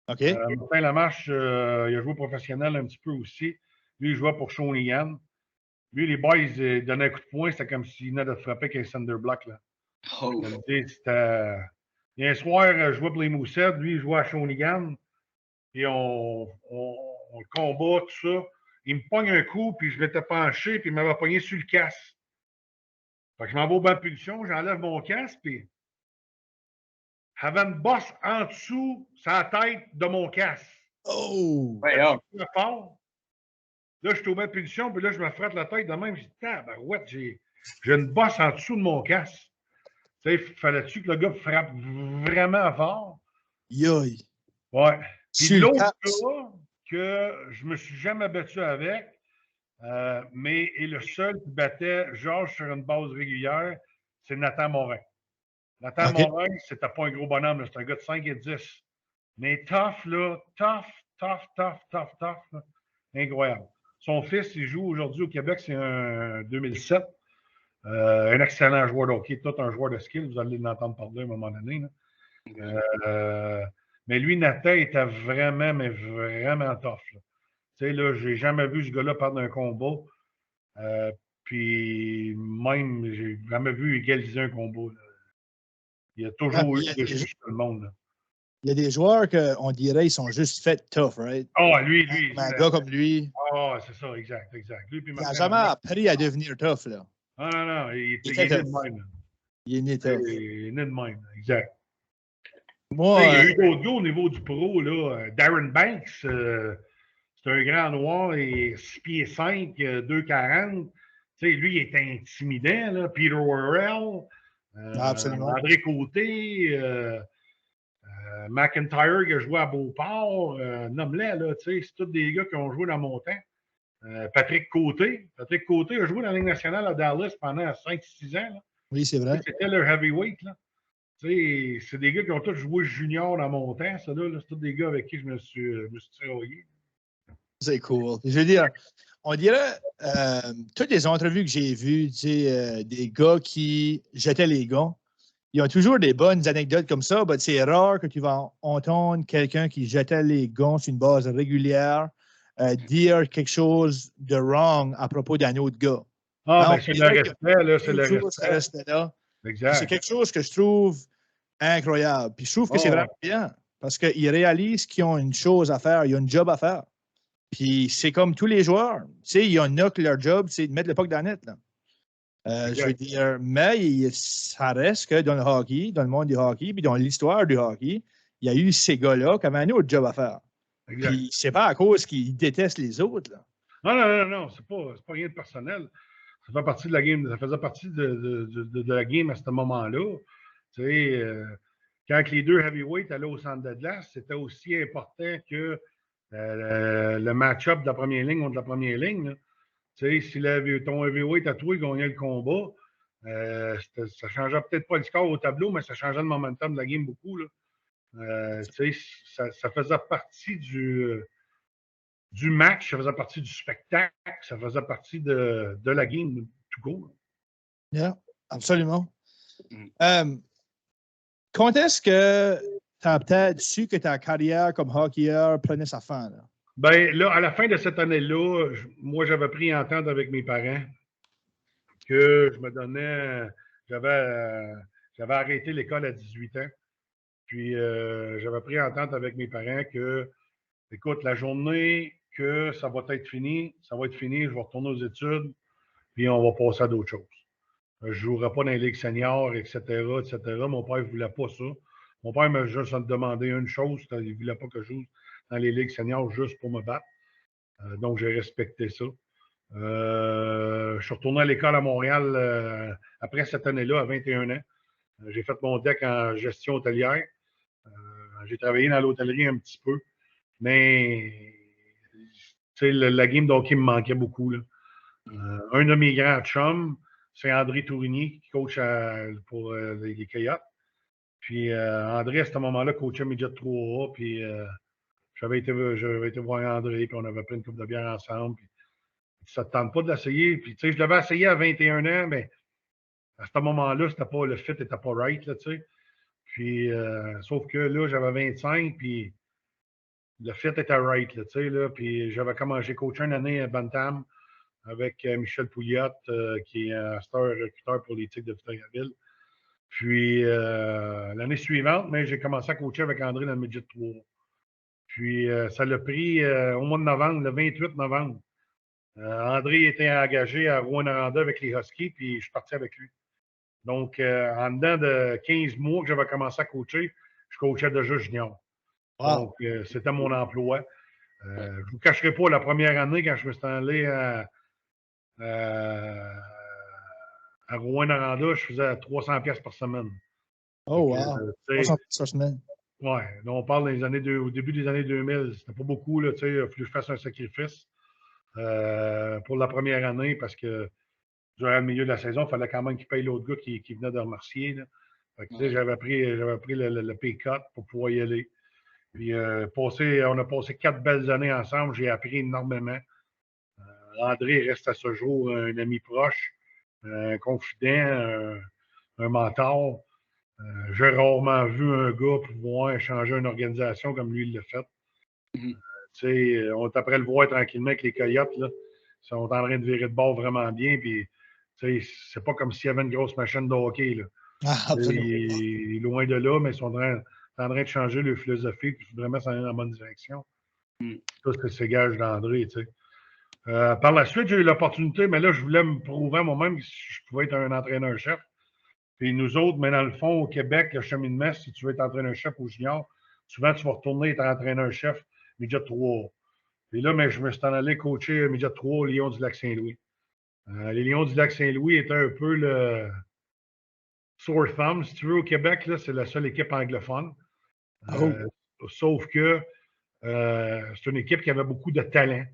OK. Martin Lamarche, il a joué professionnel un petit peu aussi. Lui, il jouait pour Shawinigan. Lui, les boys, ils donnaient un coup de poing, c'était comme s'il venait de frapper avec un Cinderblock. Là. Oh. C'était... Il y a un soir, je jouais pour les Moussettes, lui, il jouait à Shawinigan. Puis on combat, tout ça. Il me pogne un coup, puis je m'étais penché, puis il m'avait pogné sur le casque. Fait que je m'en vais au banc de punition, j'enlève mon casque, puis j'avais une bosse en dessous, sur la tête de mon casque. Oh! Ouais, fort. Là, je suis au banc de punition, puis là, je me frappe la tête de même. Je dis, tabarouette, j'ai une bosse en dessous de mon casque. Tu sais, fallait-tu que le gars frappe vraiment fort? Yoï! Ouais. Puis l'autre gars que je me suis jamais battu avec, mais est le seul qui battait Georges sur une base régulière, c'est Nathan Morin. Nathan Morin, c'était pas un gros bonhomme, c'est un gars de 5 et 10. Mais tough, là, tough, là, incroyable. Son fils, il joue aujourd'hui au Québec, c'est un 2007. Un excellent joueur de hockey, tout un joueur de skill, vous allez l'entendre parler à un moment donné. Mais lui, Nathan, était vraiment, mais vraiment tough. Tu sais, là, j'ai jamais vu ce gars-là perdre un combat. Puis même, j'ai jamais vu égaliser un combat. Là. Il y a toujours eu dessus sur tout le monde. Là. Il y a des joueurs qu'on dirait qu'ils sont juste faits tough, right? Ah, lui. Un gars comme lui. Ah, c'est ça, exact. Lui, il n'a jamais appris à devenir tough, là. Non. Il est né de même. Il est né tough. Il est né de même, exact. Moi, il y a eu d'autres gars au niveau du pro, là. Darren Banks, c'est un grand noir, et 6 pieds 5, 2,40. Lui, il est intimidant, là. Peter Worrell, absolument. André Côté, McIntyre qui a joué à Beauport, nomme-les, là, c'est tous des gars qui ont joué dans mon temps. Patrick Côté a joué dans la Ligue nationale à Dallas pendant 5-6 ans. Là. Oui, c'est vrai. C'était leur heavyweight, là. C'est des gars qui ont tous joué junior dans mon temps, ça, là. C'est tous des gars avec qui je me suis tiraillé. C'est cool. Je veux dire, on dirait, toutes les entrevues que j'ai vues, des gars qui jetaient les gants, ils ont toujours des bonnes anecdotes comme ça, mais c'est rare que tu vas entendre quelqu'un qui jetait les gants sur une base régulière dire quelque chose de wrong à propos d'un autre gars. C'est le respect, là, c'est le respect. Là. Exact. C'est quelque chose que je trouve incroyable. Puis je trouve que c'est vraiment bien parce qu'ils réalisent qu'ils ont une chose à faire, ils ont un job à faire. Puis c'est comme tous les joueurs. Tu sais, il y en a que leur job, c'est de mettre le puck dans le net. Là. Je veux dire, mais ça reste que dans le hockey, dans le monde du hockey, puis dans l'histoire du hockey, il y a eu ces gars-là qui avaient un autre job à faire. Exact. Puis c'est pas à cause qu'ils détestent les autres. Là. Non. C'est pas rien de personnel. Ça fait partie de la game. Ça faisait partie de la game à ce moment-là. Tu sais, quand les deux heavyweights allaient au centre de glace, c'était aussi important que le match-up de la première ligne contre la première ligne. Là. Tu sais, si ton heavyweight à toi gagnait le combat, ça changeait peut-être pas le score au tableau, mais ça changeait le momentum de la game beaucoup. Là. Tu sais, ça faisait partie du match, ça faisait partie du spectacle, ça faisait partie de la game tout court. Yeah, absolument. Quand est-ce que tu as peut-être su que ta carrière comme hockeyeur prenait sa fin? Là? Ben là, à la fin de cette année-là, moi, j'avais pris entente avec mes parents que je me donnais. J'avais arrêté l'école à 18 ans. Puis, j'avais pris entente avec mes parents que, écoute, la journée que ça va être fini, je vais retourner aux études, puis on va passer à d'autres choses. Je ne jouerai pas dans les ligues seniors, etc. Mon père ne voulait pas ça. Mon père m'a juste demandé une chose, il ne voulait pas que je joue dans les ligues seniors juste pour me battre. Donc, j'ai respecté ça. Je suis retourné à l'école à Montréal après cette année-là, à 21 ans. J'ai fait mon deck en gestion hôtelière. J'ai travaillé dans l'hôtellerie un petit peu. Mais la game d'hockey me manquait beaucoup. Là. Un de mes grands chums, c'est André Tourigny qui coach pour les Coyotes. Puis André, à ce moment-là, coachait Midget 3A. Puis j'avais été voir André, puis on avait pris une coupe de bière ensemble. Puis, ça ne te tente pas de l'essayer. Puis je l'avais essayé à 21 ans, mais à ce moment-là, le fit n'était pas right. Là, puis sauf que là, j'avais 25, puis le fit était right. Là, puis j'ai coaché une année à Bantam avec Michel Pouliot, qui est un star recruteur pour les Tigres de Victoriaville. Puis, l'année suivante, mais j'ai commencé à coacher avec André dans le Midget 3. Puis, ça l'a pris au mois de novembre, le 28 novembre. André était engagé à Rouyn-Noranda avec les Huskies, puis je suis parti avec lui. Donc, en dedans de 15 mois que j'avais commencé à coacher, je coachais déjà junior. Wow. Donc, c'était mon emploi. Je ne vous cacherai pas, la première année, quand je me suis allé à Rouyn-Noranda, je faisais 300$ par semaine. Oh, wow! 300$ par semaine. Oui, on parle au début des années 2000. C'était pas beaucoup, là, il a fallu que je fasse un sacrifice pour la première année parce que durant le milieu de la saison, il fallait quand même qu'il paye l'autre gars qui venait de remercier. Là. Fait que, j'avais pris le pay cut pour pouvoir y aller. Puis on a passé 4 belles années ensemble. J'ai appris énormément. André reste à ce jour un ami proche, un confident, un mentor. J'ai rarement vu un gars pouvoir changer une organisation comme lui il l'a fait. On est après le voir tranquillement avec les Coyotes. Là. Ils sont en train de virer de bord vraiment bien. Puis, c'est pas comme s'il y avait une grosse machine de hockey. Là. Il est loin de là, mais ils sont en train de changer leur philosophie. Puis vraiment, ça va dans la bonne direction. Ça, c'est gage d'André. Par la suite, j'ai eu l'opportunité, mais là, je voulais me prouver à moi-même que je pouvais être un entraîneur-chef. Puis nous autres, mais dans le fond, au Québec, le cheminement, si tu veux être entraîneur-chef au junior, souvent, tu vas retourner être entraîneur-chef Midget 3. Puis là, mais je me suis en allé coacher Midget 3 aux Lions du Lac-Saint-Louis. Les Lions du Lac-Saint-Louis étaient un peu le sore thumb, si tu veux, au Québec. Là, c'est la seule équipe anglophone. Sauf que c'est une équipe qui avait beaucoup de talent.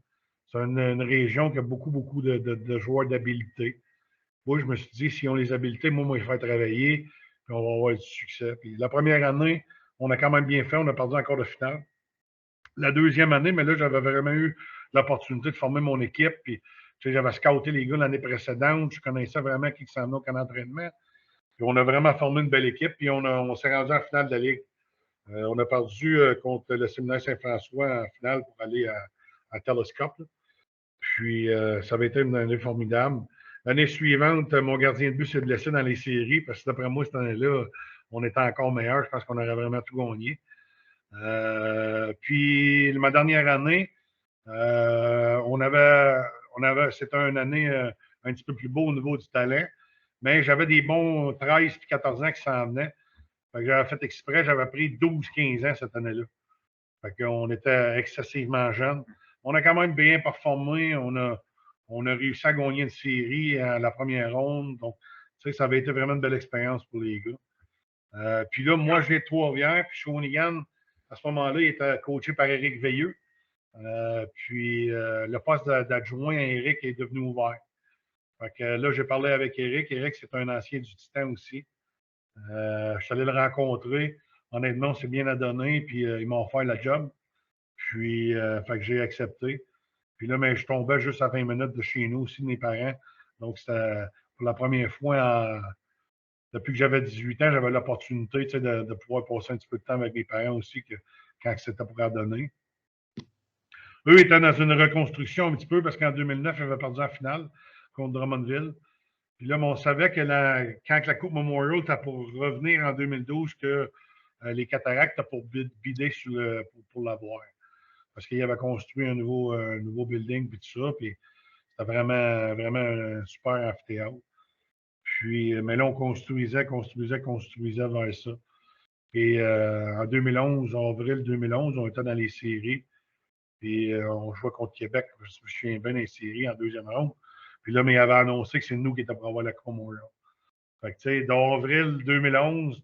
C'est une région qui a beaucoup de joueurs d'habileté. Moi, je me suis dit, s'ils ont les habiletés, moi, je vais faire travailler, puis on va avoir du succès. Puis la première année, on a quand même bien fait, on a perdu encore de finale. La deuxième année, mais là, j'avais vraiment eu l'opportunité de former mon équipe, puis j'avais scouté les gars l'année précédente, je connaissais vraiment qui s'en venait au camp d'entraînement. Puis on a vraiment formé une belle équipe, puis on s'est rendu en finale de la Ligue. On a perdu contre le Séminaire Saint-François en finale pour aller à Telescope. Là. Puis ça avait été une année formidable. L'année suivante, mon gardien de but s'est blessé dans les séries parce que d'après moi, cette année-là, on était encore meilleur. Je pense qu'on aurait vraiment tout gagné. Puis ma dernière année, c'était une année un petit peu plus beau au niveau du talent, mais j'avais des bons 13 et 14 ans qui s'en venaient. Fait que j'avais fait exprès, j'avais pris 12-15 ans cette année-là. Fait qu'on était excessivement jeunes. On a quand même bien performé. On a réussi à gagner une série à la première ronde. Donc, ça avait été vraiment une belle expérience pour les gars. Puis là, moi, j'ai Trois-Rivières, puis Shawinigan, à ce moment-là, il était coaché par Éric Veilleux. Puis le poste d'adjoint à Éric est devenu ouvert. Fait que là, j'ai parlé avec Éric. Éric, c'est un ancien du Titan aussi. Je suis allé le rencontrer. Honnêtement, c'est bien à donner, puis ils m'ont offert la job. Puis, fait que j'ai accepté. Puis là, mais je tombais juste à 20 minutes de chez nous aussi, de mes parents. Donc, c'était pour la première fois, depuis que j'avais 18 ans, j'avais l'opportunité de pouvoir passer un petit peu de temps avec mes parents aussi quand c'était pour en donner. Eux étaient dans une reconstruction un petit peu parce qu'en 2009, ils avaient perdu en finale contre Drummondville. Puis là, on savait que quand la Coupe Memorial était pour revenir en 2012, que les Cataractes étaient pour bider pour l'avoir. Parce qu'il avait construit un nouveau building et tout ça. Puis c'était vraiment un super amphithéâtre. Puis, mais là, on construisait vers ça. Et en 2011, en avril 2011, on était dans les séries. Puis on jouait contre Québec. Je me souviens bien des séries en deuxième ronde. Puis là, mais il avait annoncé que c'est nous qui étions pour avoir la Coupe Memorial. Fait que, tu sais, d'avril 2011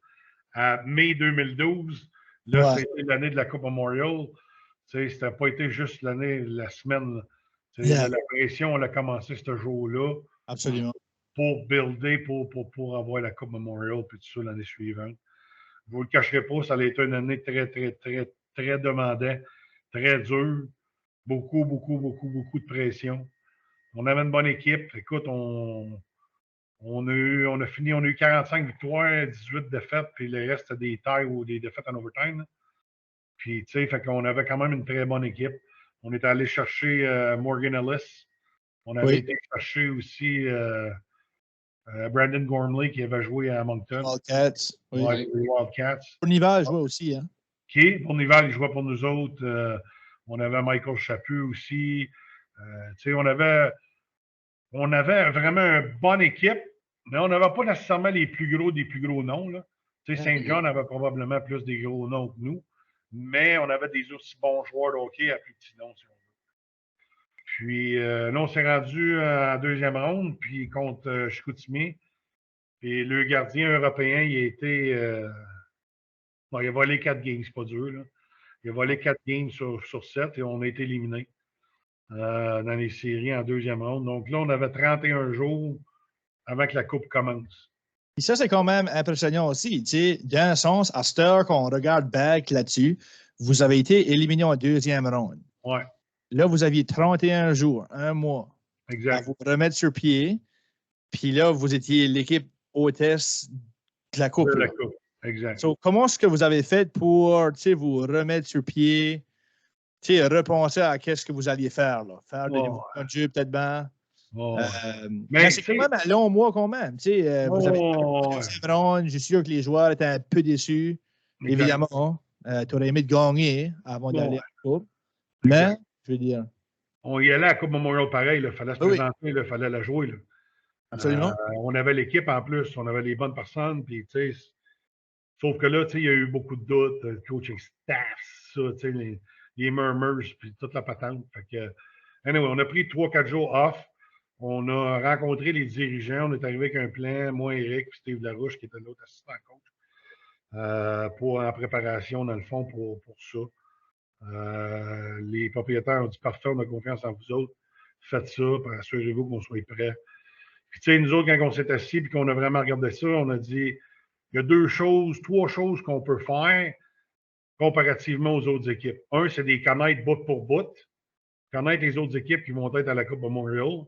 à mai 2012, là, c'était l'année de la Coupe Memorial. Tu sais, c'était pas été juste la semaine. La pression, elle a commencé ce jour-là. Absolument. Pour builder, pour avoir la Coupe Memorial, puis tout ça l'année suivante. Je ne vous le cacherai pas, ça a été une année très, très, très, très demandante, très dure. Beaucoup de pression. On avait une bonne équipe. Écoute, on a eu 45 victoires, 18 défaites, puis le reste, c'était des ties ou des défaites en overtime. Puis, tu sais, fait qu'on avait quand même une très bonne équipe. On était allé chercher Morgan Ellis. On avait été chercher aussi Brandon Gormley qui avait joué à Moncton. Wildcats. Oui. Ouais, les Wildcats. Bournival jouait aussi. Hein? Bournival, il jouait pour nous autres. On avait Michael Chaput aussi. Tu sais, on avait vraiment une bonne équipe, mais on n'avait pas nécessairement les plus gros des plus gros noms. Là. Tu sais, Saint John avait probablement plus des gros noms que nous, mais on avait des aussi bons joueurs de hockey à plus petits noms, si on veut. Puis là, on s'est rendu en deuxième ronde, puis contre Chicoutimi. Et le gardien européen, il a été. Il a volé 4 games, c'est pas dur. Là. Il a volé 4 games sur 7 et on a été éliminés dans les séries en deuxième ronde. Donc là, on avait 31 jours avant que la Coupe commence. Et ça, c'est quand même impressionnant aussi. Tu sais, dans un sens, à cette heure qu'on regarde back là-dessus, vous avez été éliminé en deuxième ronde. Ouais. Là, vous aviez 31 jours, un mois, Exact. vous remettre sur pied. Puis là, vous étiez l'équipe hôtesse de la Coupe. De la Coupe, exact. So, comment est-ce que vous avez fait pour vous remettre sur pied, repenser à qu'est-ce que vous alliez faire? Là? Faire de l'évolution de jeu, peut-être bien. Mais c'est quand même un long mois quand même. Vous avez fait je suis sûr que les joueurs étaient un peu déçus. Exact. Évidemment, tu aurais aimé de gagner avant d'aller à la Coupe. Mais, je veux dire. On y allait à la Coupe Memorial pareil. Il fallait se présenter, il fallait la jouer. Là. Absolument. On avait l'équipe en plus, on avait les bonnes personnes. Puis, sauf que là, il y a eu beaucoup de doutes, le coaching staff, ça, les murmurs, puis toute la patente. Fait que, anyway, on a pris 3-4 jours off. On a rencontré les dirigeants. On est arrivé avec un plan, moi, Eric, puis Steve Larouche, qui était l'autre assistant coach, en préparation, dans le fond, pour ça. Les propriétaires ont dit parfait, on a confiance en vous autres. Faites ça, puis assurez-vous qu'on soit prêts. Puis, nous autres, quand on s'est assis et qu'on a vraiment regardé ça, on a dit il y a 3 choses qu'on peut faire comparativement aux autres équipes. Un, c'est des connaître bout pour bout, connaître les autres équipes qui vont être à la Coupe Memorial.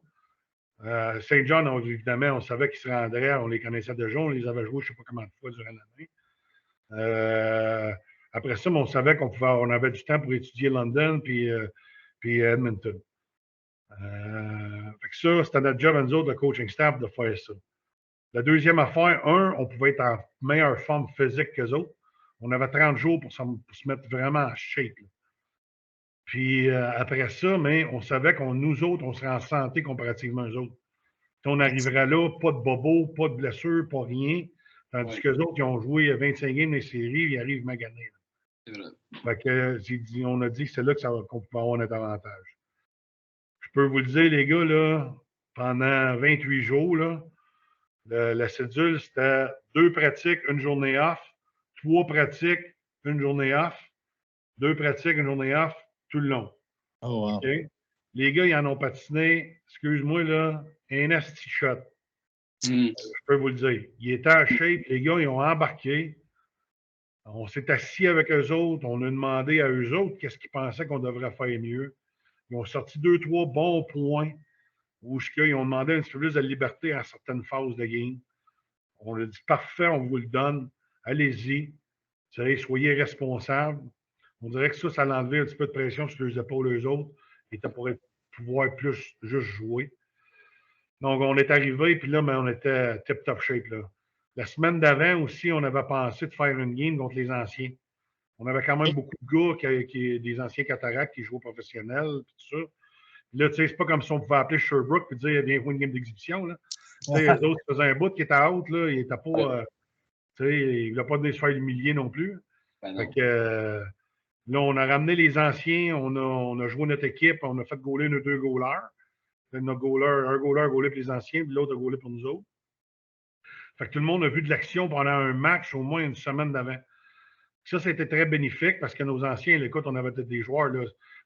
Saint John, évidemment, on savait qu'ils se rendraient, on les connaissait déjà, on les avait joués je ne sais pas combien de fois durant l'année. Après ça, on savait on avait du temps pour étudier London puis Edmonton. Fait que ça, c'était notre job à nous autres, le coaching staff, de faire ça. La deuxième affaire, on pouvait être en meilleure forme physique qu'eux autres. On avait 30 jours pour se mettre vraiment en shape. Là. Puis après ça, mais on savait nous autres, on serait en santé comparativement aux autres. On arriverait là, pas de bobo, pas de blessure, pas rien. Tandis qu'eux autres, ils ont joué 25 games dans les séries, ils arrivent maganés. C'est vrai. Fait que, on a dit que c'est là qu'on pouvait avoir notre avantage. Je peux vous le dire, les gars, là, pendant 28 jours, là, la cédule, c'était 2 pratiques, 1 journée off, 3 pratiques, 1 journée off, 2 pratiques, 1 journée off, tout le long. Oh, wow. Okay? Les gars, ils en ont patiné, excuse-moi, là, un asti shot. Je peux vous le dire. Ils étaient en shape, les gars, ils ont embarqué. On s'est assis avec eux autres, on a demandé à eux autres qu'est-ce qu'ils pensaient qu'on devrait faire mieux. Ils ont sorti 2-3 bons points où ils ont demandé un petit peu plus de liberté à certaines phases de game. On a dit parfait, on vous le donne, allez-y, soyez responsables. On dirait que ça l'enlevait un petit peu de pression sur les épaules eux autres et ça pourrait pouvoir plus juste jouer. Donc, on est arrivé, puis là, on était tip-top shape. Là. La semaine d'avant aussi, on avait pensé de faire une game contre les anciens. On avait quand même beaucoup de gars, des anciens cataractes qui jouent professionnels, puis tout ça. Là, tu sais, c'est pas comme si on pouvait appeler Sherbrooke et dire viens jouer une game d'exhibition. Là. Tu sais, les autres faisaient un bout qui était out, là, il était pas. Tu sais, il voulait pas se faire humilier non plus. Fait que là, on a ramené les anciens, on a joué notre équipe, on a fait gauler nos 2 goalers. Notre goaler, un goaler a gaulé pour les anciens, puis l'autre a gaulé pour nous autres. Fait que tout le monde a vu de l'action pendant un match au moins une semaine d'avant. Ça a été très bénéfique parce que nos anciens, écoute, on avait des joueurs, là,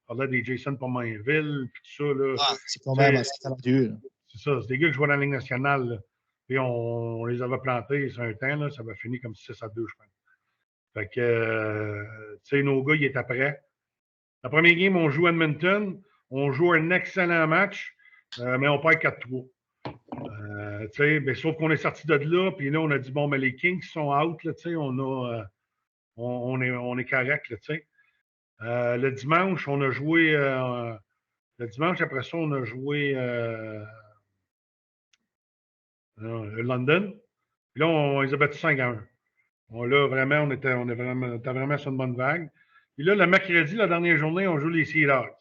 on parlait des Jason Pomainville, puis tout ça. Là, c'est quand même assez talentueux. C'est ça, c'est des gars qui jouaient dans la Ligue nationale. Là, et on les avait plantés sur un temps, là, ça avait fini comme 6-2, je pense. Fait que, tu sais, nos gars, ils étaient prêts. La première game, on joue à Edmonton. On joue un excellent match, mais on perd 4-3. Ben, sauf qu'on est sorti de là, puis là, on a dit, bon, mais les Kings sont out, là, on est correct, là, tu sais. Le dimanche, on a joué. Le dimanche, après ça, on a joué London. Puis là, on les a battus 5-1. Là, vraiment, on était vraiment sur une bonne vague. Puis là, le mercredi, la dernière journée, on joue les Sea Dogs.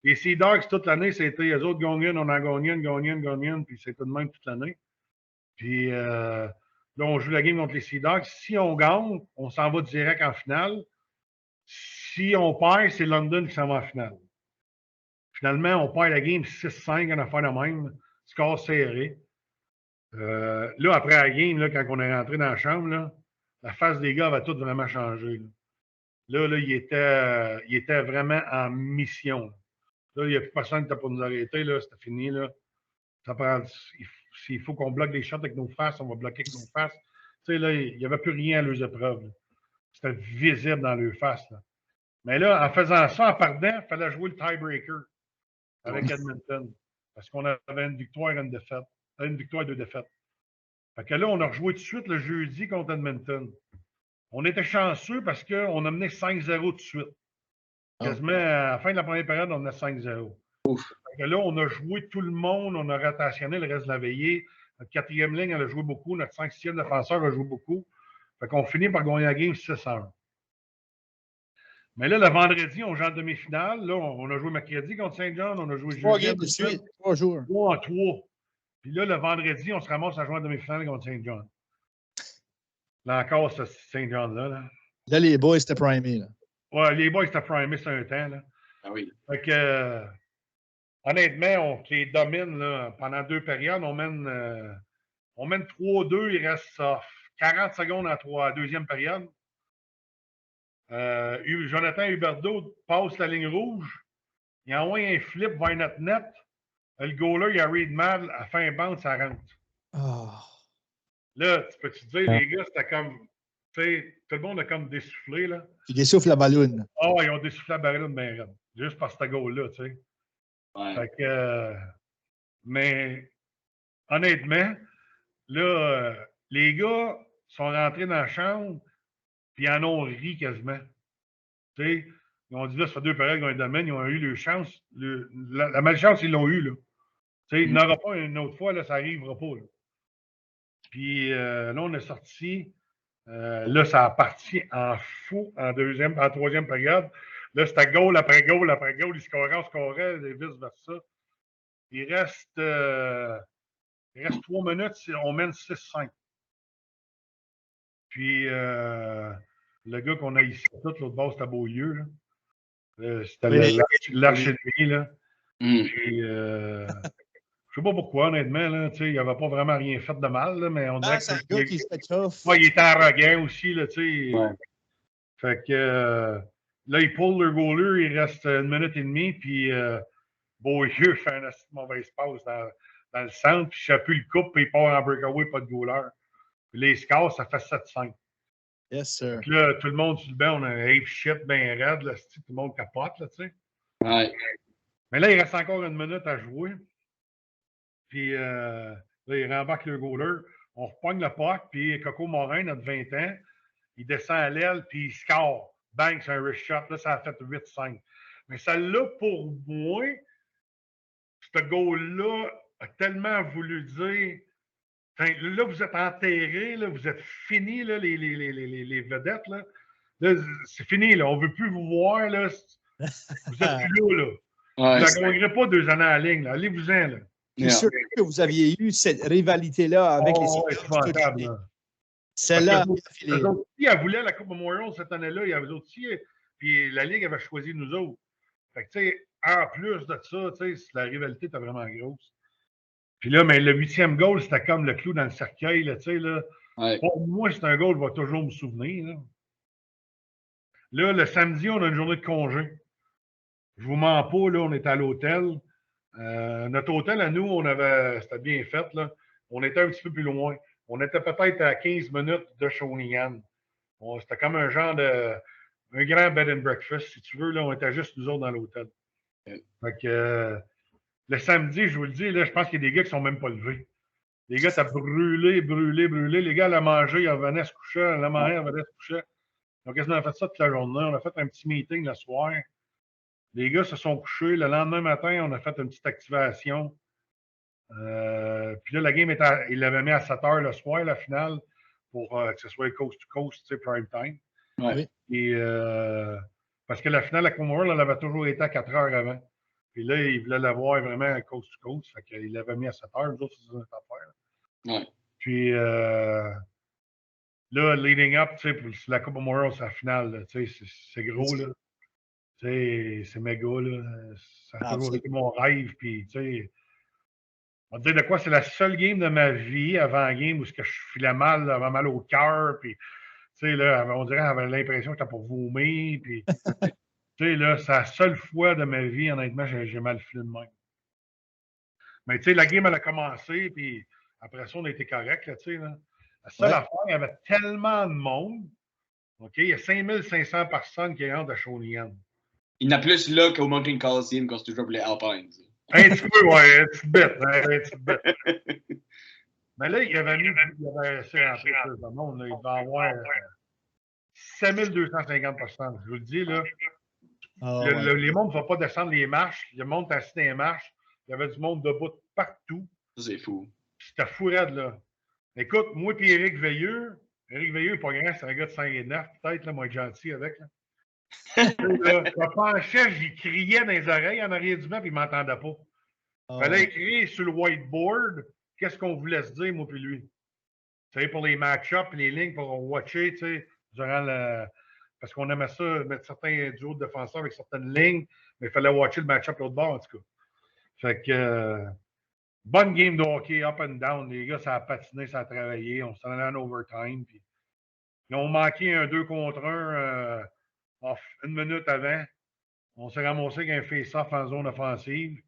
Les Sea Dogs, toute l'année, c'était les autres gagnent une, on en gagne une, puis c'était de même toute l'année. Puis là, on joue la game contre les Sea Dogs. Si on gagne, on s'en va direct en finale. Si on perd, c'est London qui s'en va en finale. Finalement, on perd la game 6-5, on a fait la même. Score serré. Là, après la game, là, quand on est rentré dans la chambre, là, la face des gars avait tout vraiment changé. Là, il était vraiment en mission. Là, il n'y a plus personne qui était pour nous arrêter. Là, c'était fini. Là. S'il faut qu'on bloque des shots avec nos faces, on va bloquer avec nos faces. Tu sais, là, il n'y avait plus rien à leurs épreuves. C'était visible dans leurs faces. Là. Mais là, en faisant ça, en perdant, il fallait jouer le tiebreaker avec Edmonton. Parce qu'on avait une victoire et une défaite. Une victoire et 2 défaites. Fait que là, on a rejoué tout de suite le jeudi contre Edmonton. On était chanceux parce qu'on a mené 5-0 tout de suite. Quasiment à la fin de la première période, on a 5-0. Fait que là, on a joué tout le monde, on a rotationné le reste de la veillée. Notre quatrième ligne, elle a joué beaucoup. Notre 5-6e défenseur a joué beaucoup. Fait qu'on finit par gagner la game 6-1. Mais là, le vendredi, on joue en demi-finale. Là, on a joué mercredi contre Saint-John. On a joué jeudi. 3 games de suite, 3 jours. 3 en 3. Puis là, le vendredi, on se ramasse à jouer en demi-finale contre Saint-John. Là encore, ce Saint-John-là. Là, les boys étaient primés. Là. Ouais, les boys étaient primés sur un temps. Là. Ah oui. Fait que, honnêtement, on les domine là, pendant 2 périodes. On mène 3-2. Il reste 40 secondes à la deuxième période. Jonathan Huberdeau passe la ligne rouge. Il envoie un flip vers notre net. Le goaler, il a read mal. À fin bande, ça rentre. Oh. Là, tu peux-tu dire, les gars, c'était comme. Tu sais, tout le monde a comme dessoufflé, là. Il dessouffle la ballonne. Ah, ils ont dessoufflé la ballonne bien raide. Juste par ce goal-là, tu sais. Ouais. Fait que. Mais, honnêtement, là, les gars sont rentrés dans la chambre, puis ils en ont ri quasiment. Tu sais, ils ont dit, là, ça fait 2 périodes qu'ils ont un domaine, ils ont eu leur chance. La malchance, ils l'ont eu, là. Tu sais, il n'y en aura pas une autre fois, là, ça n'arrivera pas, là. Puis là, on est sorti. Là, ça a parti en fou en troisième période. Là, c'était goal après goal après goal. Ils scoraient, on scorait, et vice-versa. Il reste 3 minutes, on mène 6-5. Puis le gars qu'on a ici, l'autre bord, c'était Beaulieu. C'était l'archi-ennemi, là. Puis je ne sais pas pourquoi, honnêtement. Là, il n'avait pas vraiment rien fait de mal, là, mais on dirait que c'est un gars qui se fait tough. Ouais, il était arrogant aussi. Là, ouais. Fait que là, il pull le goaler, il reste 1 minute et demie, puis Beaulieu fait un assez mauvaise passe dans le centre, puis Chaput le coupe, puis il part en breakaway, pas de goaler. Puis les scores, ça fait 7-5. Yes, sir. Puis là, tout le monde sur le banc, on a un ape shit bien raide, là, tout le monde capote, là, tu sais. Ouais. Mais là, il reste encore 1 minute à jouer. Puis là, il rembarque le goaler. On repogne le puck, puis Coco Morin, notre 20 ans, il descend à l'aile, puis il score. Bang, c'est un wrist shot. Là, ça a fait 8-5. Mais celle-là, pour moi, ce goal-là a tellement voulu dire là, vous êtes enterrés, là, vous êtes finis, là, les vedettes. Là, c'est fini, là. On ne veut plus vous voir. Là. Vous êtes plus là. Ouais, vous ne gagnerez pas 2 années à la ligne. Allez-vous-en. Là. Je suis sûr que vous aviez eu cette rivalité-là avec les épouvantable. Celle-là, eux autres aussi, elle voulait la Coupe Memorial cette année-là. Il y avait eux autres aussi. Puis la Ligue avait choisi nous autres. Fait que, tu sais, en plus de ça, tu sais, la rivalité était vraiment grosse. Puis là, mais le 8e goal, c'était comme le clou dans le cercueil, là, tu sais, là. Ouais. Pour moi, c'est un goal qui va toujours me souvenir, là. Là, le samedi, on a une journée de congé. Je vous mens pas, là, on était à l'hôtel. Notre hôtel, à nous, c'était bien fait, là. On était un petit peu plus loin. On était peut-être à 15 minutes de Shawinigan. C'était comme un genre un grand bed and breakfast, si tu veux, là. On était juste nous autres dans l'hôtel. Fait que le samedi, je vous le dis, là, je pense qu'il y a des gars qui sont même pas levés. Les gars, ça brûlé. Les gars, allaient manger, ils revenaient se coucher. La mère revenait se coucher. Donc, on a fait ça toute la journée. On a fait un petit meeting le soir. Les gars se sont couchés. Le lendemain matin, on a fait une petite activation. Puis là, la game, il l'avait mis à 7 h le soir, la finale, pour que ce soit coast-to-coast, tu sais, prime time. Ouais. Et, parce que la finale à Commonwealth, elle avait toujours été à 4 h avant. Puis là, il voulait l'avoir vraiment coast-to-coast. Fait qu'il l'avait mis à 7 h. Nous autres, c'est notre affaire. Ouais. Puis là, leading up, tu sais, pour la Coupe Memorial, c'est la finale. Tu sais, c'est gros, là. Tu sais, c'est méga, là. Ça a toujours été mon rêve. Puis, tu sais, on va te dire de quoi, c'est la seule game de ma vie avant la game où je filais mal, j'avais mal au cœur. Puis, tu sais, là, on dirait que j'avais l'impression que j'étais pour vomir. Puis, tu sais, là, c'est la seule fois de ma vie, honnêtement, j'ai mal filé de même. Mais, tu sais, la game, elle a commencé. Puis, après ça, on a été correct, là, tu sais, là. La seule affaire, il y avait tellement de monde. OK? Il y a 5500 personnes qui rentrent à Shawinigan. Il y en a plus là qu'au Mountain Coliseum quand c'est toujours pour les Alpines. Un petit peu, ouais, un petit bit. Un petit bit. Mais là, il avait mis, il avait assez rentré plus de monde. Là, il devait avoir 5250 personnes. Je vous le dis, là. Les mondes ne vont pas descendre les marches. Le monde est assis dans les marches. Il y avait du monde debout partout. C'est fou. C'était fou raide, là. Écoute, moi et Éric Veilleux n'est pas grand, c'est un gars de 5'9", peut-être, là, moi, gentil avec. Là. Je penchais, j'y criais dans les oreilles en arrière du banc, puis il ne m'entendait pas. Il fallait écrire sur le whiteboard qu'est-ce qu'on voulait se dire, moi et lui. Tu sais, pour les match-ups, les lignes pour watcher, tu sais, durant le. Parce qu'on aimait ça, mettre certains duos de défenseurs avec certaines lignes, mais il fallait watcher le match-up l'autre bord, en tout cas. Fait que. Bonne game de hockey, up and down. Les gars, ça a patiné, ça a travaillé. On s'en allait en overtime. Puis, ils ont manqué un 2 contre 1 une minute avant. On s'est ramassé avec un face-off en zone offensive.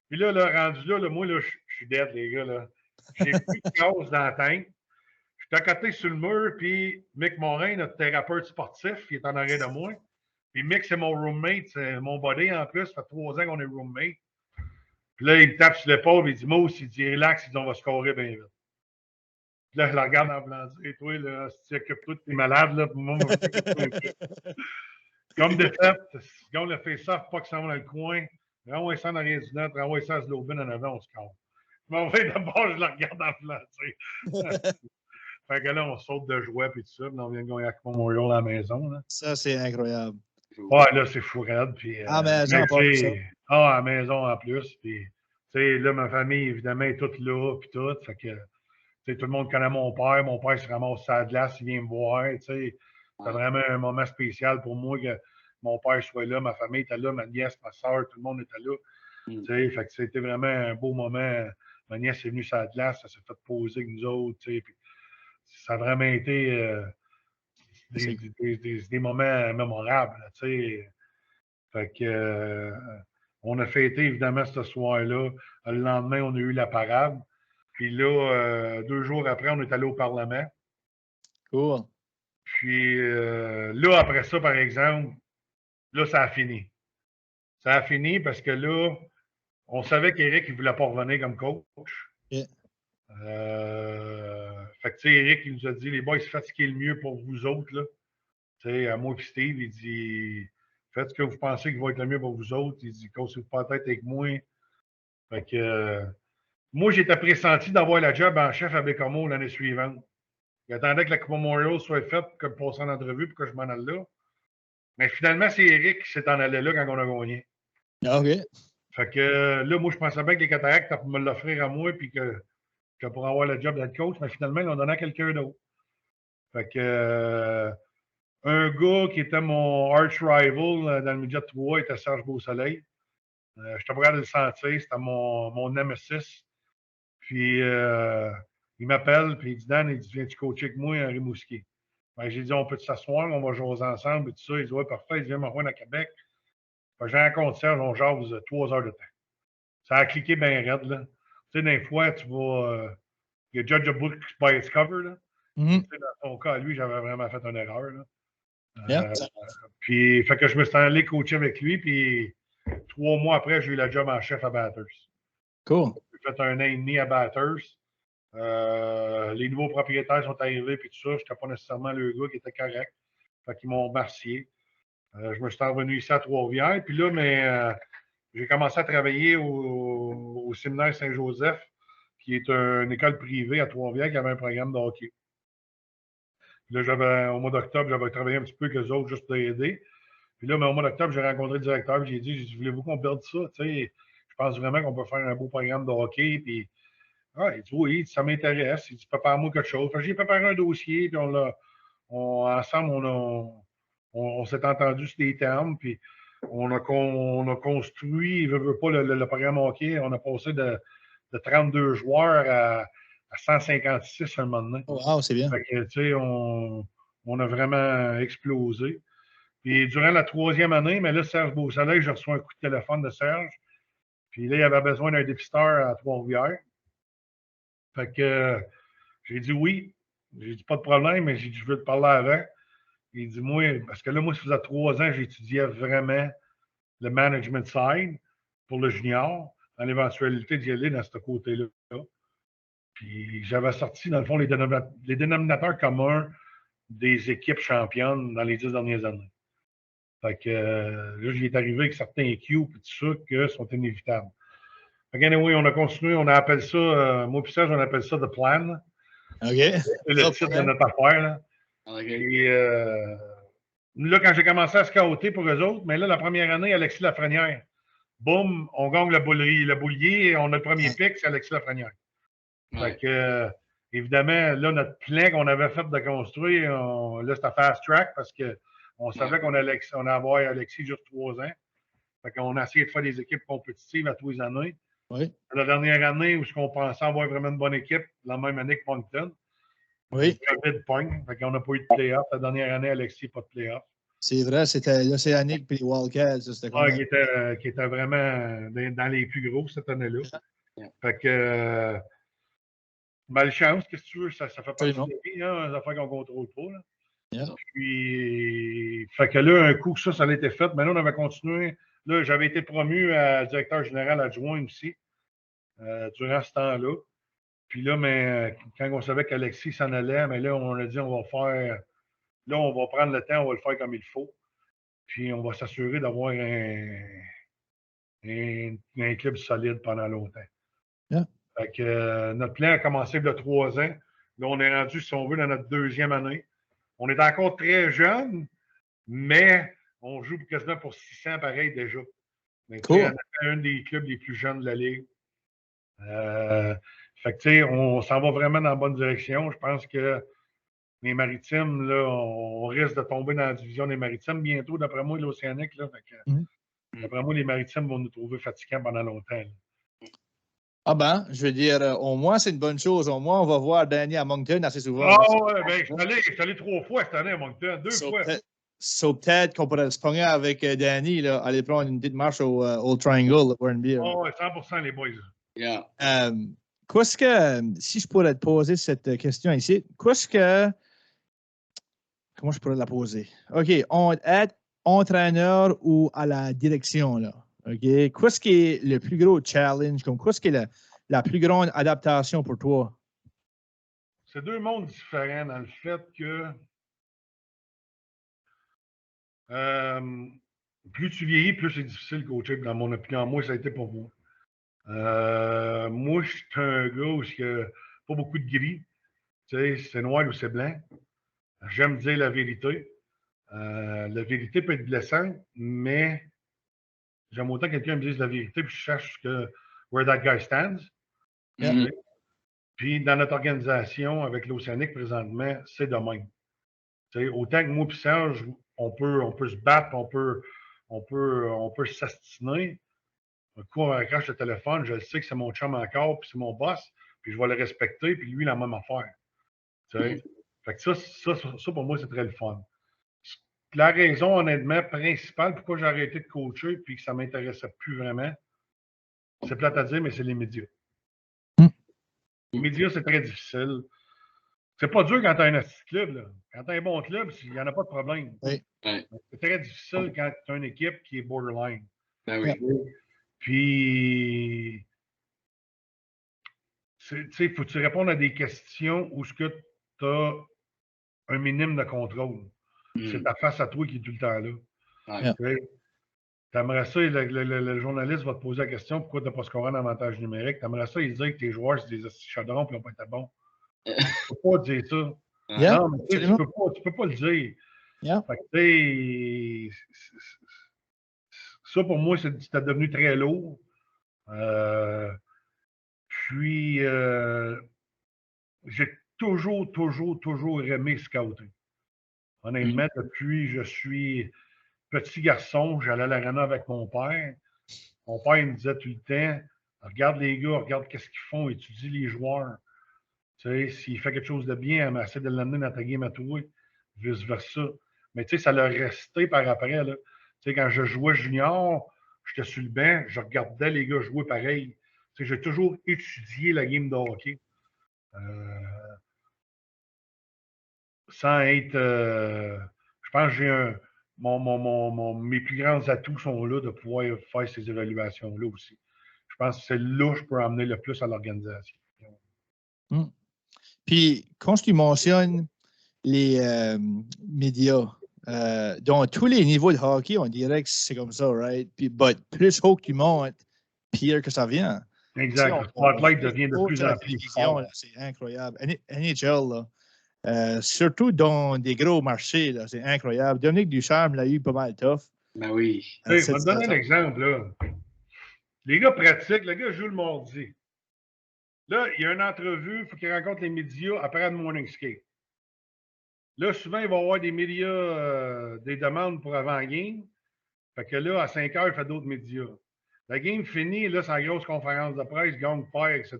Puis là, rendu là, moi, là, je suis dead, les gars. Là. J'ai plus de cause dans la tête. Je suis à côté sur le mur, puis Mick Morin, notre thérapeute sportif, il est en arrière de moi. Puis Mick, c'est mon roommate, c'est mon buddy en plus. Ça fait 3 ans qu'on est roommate. Puis là, il me tape sur l'épaule, il dit Mousse, il dit relax, il dit on va scorer bien vite. Puis là, je la regarde en blanc, et toi, là, si tu occupes-toi de tes malades, là, pour moi, comme de fait, si on le fait ça, pas que ça va dans le coin, renvoie ça en arrière du net, renvoie ça à Slobin en avant, on score. Je m'en vais d'abord, je la regarde en blanc, tu sais. Fait que là, on saute de jouets, puis tout ça, puis on vient de gagner avec Memorial à la maison. Là. Ça, c'est incroyable. Ouais, là, c'est fou raide. Puis, à la maison, pas ça. Ah, à la maison en plus. Puis, tu sais, là, ma famille, évidemment, est toute là, puis tout. Fait que, tu sais, tout le monde connaît mon père. Mon père se ramasse sur la glace, il vient me voir, tu sais. C'est vraiment un moment spécial pour moi que mon père soit là, ma famille était là, ma nièce, ma soeur, tout le monde était là. Tu sais, fait que c'était vraiment un beau moment. Ma nièce est venue sur la glace, ça s'est fait poser avec nous autres, tu sais. Puis, ça a vraiment été des moments mémorables, tu sais. Fait que, on a fêté évidemment ce soir-là. Le lendemain, on a eu la parade. Puis là, 2 jours après, on est allé au Parlement. Cool. Puis là, après ça, par exemple, là, ça a fini. Ça a fini parce que là, on savait qu'Éric, il ne voulait pas revenir comme coach. Yeah. Fait que, tu sais, Éric, il nous a dit, les boys, faites ce qui est le mieux pour vous autres, là. Tu sais, à moi et Steve, il dit, faites ce que vous pensez qui va être le mieux pour vous autres. Il dit, cassez-vous pas la tête avec moi. Fait que, moi, j'étais pressenti d'avoir la job en chef à Bécamo l'année suivante. J'attendais que la Coupe Memorial soit faite pour que je passe en entrevue pour que je m'en aille là. Mais finalement, c'est Éric qui s'est en allé là quand on a gagné. OK. Fait que là, moi, je pensais bien que les Cataractes, pour me l'offrir à moi puis que pour avoir le job d'être coach, mais finalement, ils l'ont donné à quelqu'un d'autre. Fait que un gars qui était mon arch rival dans le midget 3 était Serge Beausoleil. Je t'ai regardé le sentir, c'était mon nemesis. Puis il m'appelle, puis il dit Dan, il dit viens-tu coacher avec moi à Rimouski? Ben, j'ai dit on peut s'asseoir, on va jouer ensemble et tout ça. Il dit ouais, parfait, il dit viens me rejoindre à Québec. Fait, j'ai rencontré Serge, on jase 3 heures de temps. Ça a cliqué bien raide, là. Tu sais, des fois, tu vas. You judge a book by its cover, là. Mm-hmm. Tu sais, dans son cas, lui, j'avais vraiment fait une erreur, là. Yeah. Puis, fait que je me suis allé coacher avec lui, puis 3 mois après, j'ai eu la job en chef à Batters. Cool. J'ai fait 1 an et demi à Batters. Les nouveaux propriétaires sont arrivés, puis tout ça. Je n'étais pas nécessairement le gars qui était correct. Fait qu'ils m'ont remercié. Je me suis revenu ici à Trois-Rivières. Puis là, mais j'ai commencé à travailler au séminaire Saint-Joseph, qui est une école privée à Trois-Rivières qui avait un programme de hockey. Puis là, au mois d'octobre, j'avais travaillé un petit peu avec eux autres juste pour aider. Puis là, mais au mois d'octobre, j'ai rencontré le directeur et j'ai dit, voulez-vous qu'on perde ça? Tu sais, je pense vraiment qu'on peut faire un beau programme de hockey. Puis, il dit, oui, ça m'intéresse. Il dit, prépare-moi quelque chose. Fait que j'ai préparé un dossier, puis ensemble, on s'est entendu sur des termes, puis on a construit, il veut pas, le programme hockey. On a passé de 32 joueurs à 156 à un moment donné. Oh, wow, c'est bien. Fait que, tu sais, on a vraiment explosé. Puis durant la 3e année, mais là, Serge Beausoleil, j'ai reçu un coup de téléphone de Serge. Puis là, il avait besoin d'un dépisteur à Trois-Rivières. Fait que j'ai dit oui. J'ai dit pas de problème, mais j'ai dit je veux te parler avant. Il dit moi, parce que là, moi, ça faisait 3 ans, j'étudiais vraiment le management side pour le junior. dans l'éventualité d'y aller dans ce côté-là. Puis j'avais sorti, dans le fond, les dénominateurs communs des équipes championnes dans les 10 dernières années. Fait que là, j'y est arrivé avec certains Q et tout ça que sont inévitables. Fait que anyway, on a continué, on appelle ça, moi et Serge, on appelle ça The Plan. OK. C'est le titre de notre affaire. Là. Okay. Et là, quand j'ai commencé à scouter pour eux autres, mais là, la première année, Alexis Lafrenière. Boum, on gagne le boulier et on a le premier pic, c'est Alexis Lafrenière. Ouais. Fait que, évidemment, là, notre plan qu'on avait fait de construire, là, c'était fast track parce qu'on savait qu'on allait avoir Alexis juste 3 ans. Fait qu'on a essayé de faire des équipes compétitives à tous les années. Oui. La dernière année où on pensait avoir vraiment une bonne équipe, la même année que Moncton. Oui. COVID pogne. Fait qu'on n'a pas eu de playoff. La dernière année, Alexis, pas de playoff. C'est vrai, c'était l'Océanique et les Wildcats. Qui était vraiment dans les plus gros cette année-là. Yeah. Fait que malchance, qu'est-ce que tu veux? Ça fait partie de la vie, hein, des affaires qu'on ne contrôle pas. Là. Yeah. Puis, fait que là, un coup que ça a été fait, maintenant on avait continué. Là, j'avais été promu à directeur général adjoint aussi durant ce temps-là. Puis là, mais quand on savait qu'Alexis s'en allait, mais là, on a dit on va faire. Là, on va prendre le temps, on va le faire comme il faut. Puis on va s'assurer d'avoir un club solide pendant longtemps. Yeah. Fait que notre plan a commencé il y a 3 ans. Là, on est rendu, si on veut, dans notre 2e année. On est encore très jeune, mais on joue quasiment pour 600 pareil déjà. Mais cool. on a un des clubs les plus jeunes de la Ligue. Fait que, tu sais, on s'en va vraiment dans la bonne direction. Je pense que les Maritimes, là, on risque de tomber dans la division des Maritimes bientôt, d'après moi, l'Océanique. D'après moi, les Maritimes vont nous trouver fatigants pendant longtemps. Là. Ah ben, je veux dire, au moins, c'est une bonne chose. Au moins, on va voir Danny à Moncton assez souvent. Ah ouais, ben, je suis allé 3 fois cette année à Moncton, 2 fois. Peut-être qu'on pourrait se pogner avec Danny, là, aller prendre une petite marche au Old Triangle, pour une bière. Oh, ouais, 100% les boys. Yeah. Qu'est-ce que, si je pourrais te poser cette question ici, qu'est-ce que, comment je pourrais la poser? OK, être entraîneur ou à la direction, là. OK, qu'est-ce qui est le plus gros challenge, comme qu'est-ce qui est la plus grande adaptation pour toi? C'est 2 mondes différents dans le fait que plus tu vieillis, plus c'est difficile de coacher, dans mon opinion. Moi, ça a été pour moi. Moi, je suis un gars où il n'y a pas beaucoup de gris. Tu sais, c'est noir ou c'est blanc. J'aime dire la vérité. La vérité peut être blessante, mais j'aime autant que quelqu'un me dise la vérité, puis je cherche where that guy stands. Mm-hmm. Puis dans notre organisation, avec l'Océanique présentement, c'est de même. Tu sais, autant que moi et Serge, on peut se battre, on peut s'astiner. Un coup, on accroche le téléphone, je sais que c'est mon chum encore, puis c'est mon boss, puis je vais le respecter, puis lui, la même affaire. Tu sais? Fait que ça, pour moi, c'est très le fun. La raison, honnêtement, principale pourquoi j'ai arrêté de coacher puis que ça ne m'intéressait plus vraiment, c'est plate à dire, mais c'est les médias. Les médias, c'est très difficile. C'est pas dur quand tu as un petit club. Là. Quand tu as un bon club, il n'y en a pas de problème. Oui. C'est très difficile quand tu as une équipe qui est borderline. Ben oui. Puis, tu sais, il faut que tu répondes à des questions où tu as un minimum de contrôle. C'est ta face à toi qui est tout le temps là. Tu aimerais ça, le journaliste va te poser la question pourquoi tu n'as pas scoré en avantage numérique. Tu aimerais ça, il dit que tes joueurs, c'est des chaudrons et ils n'ont pas été bons. Tu ne peux pas dire ça. Non, mais tu ne peux pas le dire. Fait que, ça, pour moi, c'était devenu très lourd. Puis, j'ai toujours aimé scouter. Honnêtement, depuis je suis petit garçon, j'allais à l'arena avec mon père. Mon père, il me disait tout le temps, regarde les gars, regarde qu'est-ce qu'ils font, étudie les joueurs. Tu sais, s'il fait quelque chose de bien, essaie de l'amener dans ta game à toi, vice-versa. Mais tu sais, ça l'a resté par après. Là. Tu sais, quand je jouais junior, j'étais sur le banc, je regardais les gars jouer pareil. Tu sais, j'ai toujours étudié la game de hockey. Sans être... je pense que j'ai mes plus grands atouts sont là de pouvoir faire ces évaluations-là aussi. Je pense que c'est là que je peux amener le plus à l'organisation. Puis, quand tu mentionnes les médias, dans tous les niveaux de hockey, on dirait que c'est comme ça, right? Puis, plus haut que tu montes, pire que ça vient. Exact. Le spotlight devient de plus en plus fort. C'est incroyable. NHL, là, surtout dans des gros marchés, là, c'est incroyable. Dominique Ducharme l'a eu pas mal tough. Ben oui. Je vais te donner un exemple. Là. Les gars pratiquent, le gars joue le mardi. Là, il y a une entrevue, il faut qu'il rencontre les médias après le morning skate. Là, souvent, il va y avoir des médias, des demandes pour avant-game. Fait que là, à 5 heures, il fait d'autres médias. La game finie, là, c'est la grosse conférence de presse, gang, père, etc.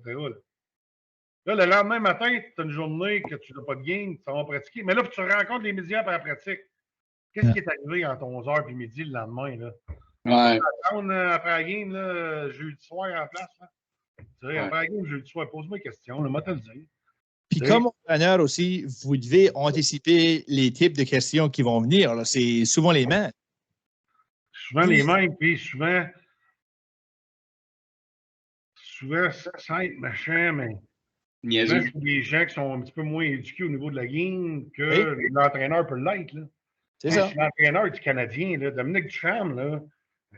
Là, le lendemain matin, tu as une journée que tu n'as pas de game, tu vas pratiquer. Mais là, tu rencontres les médias après la pratique. Qu'est-ce qui est arrivé entre 11h et midi le lendemain? Là? Ouais. Après la game, là, jeudi soir en place. Là. Tu sais, après la game, jeudi soir, pose-moi une question, moi, te le dire. Puis comme entraîneur aussi, vous devez anticiper les types de questions qui vont venir. Là. C'est souvent les mêmes. Souvent les mêmes, puis souvent ça être machin, mais c'est des gens qui sont un petit peu moins éduqués au niveau de la game que l'entraîneur peut l'être. C'est ça. L'entraîneur du Canadien, là, Dominique Ducharme, là,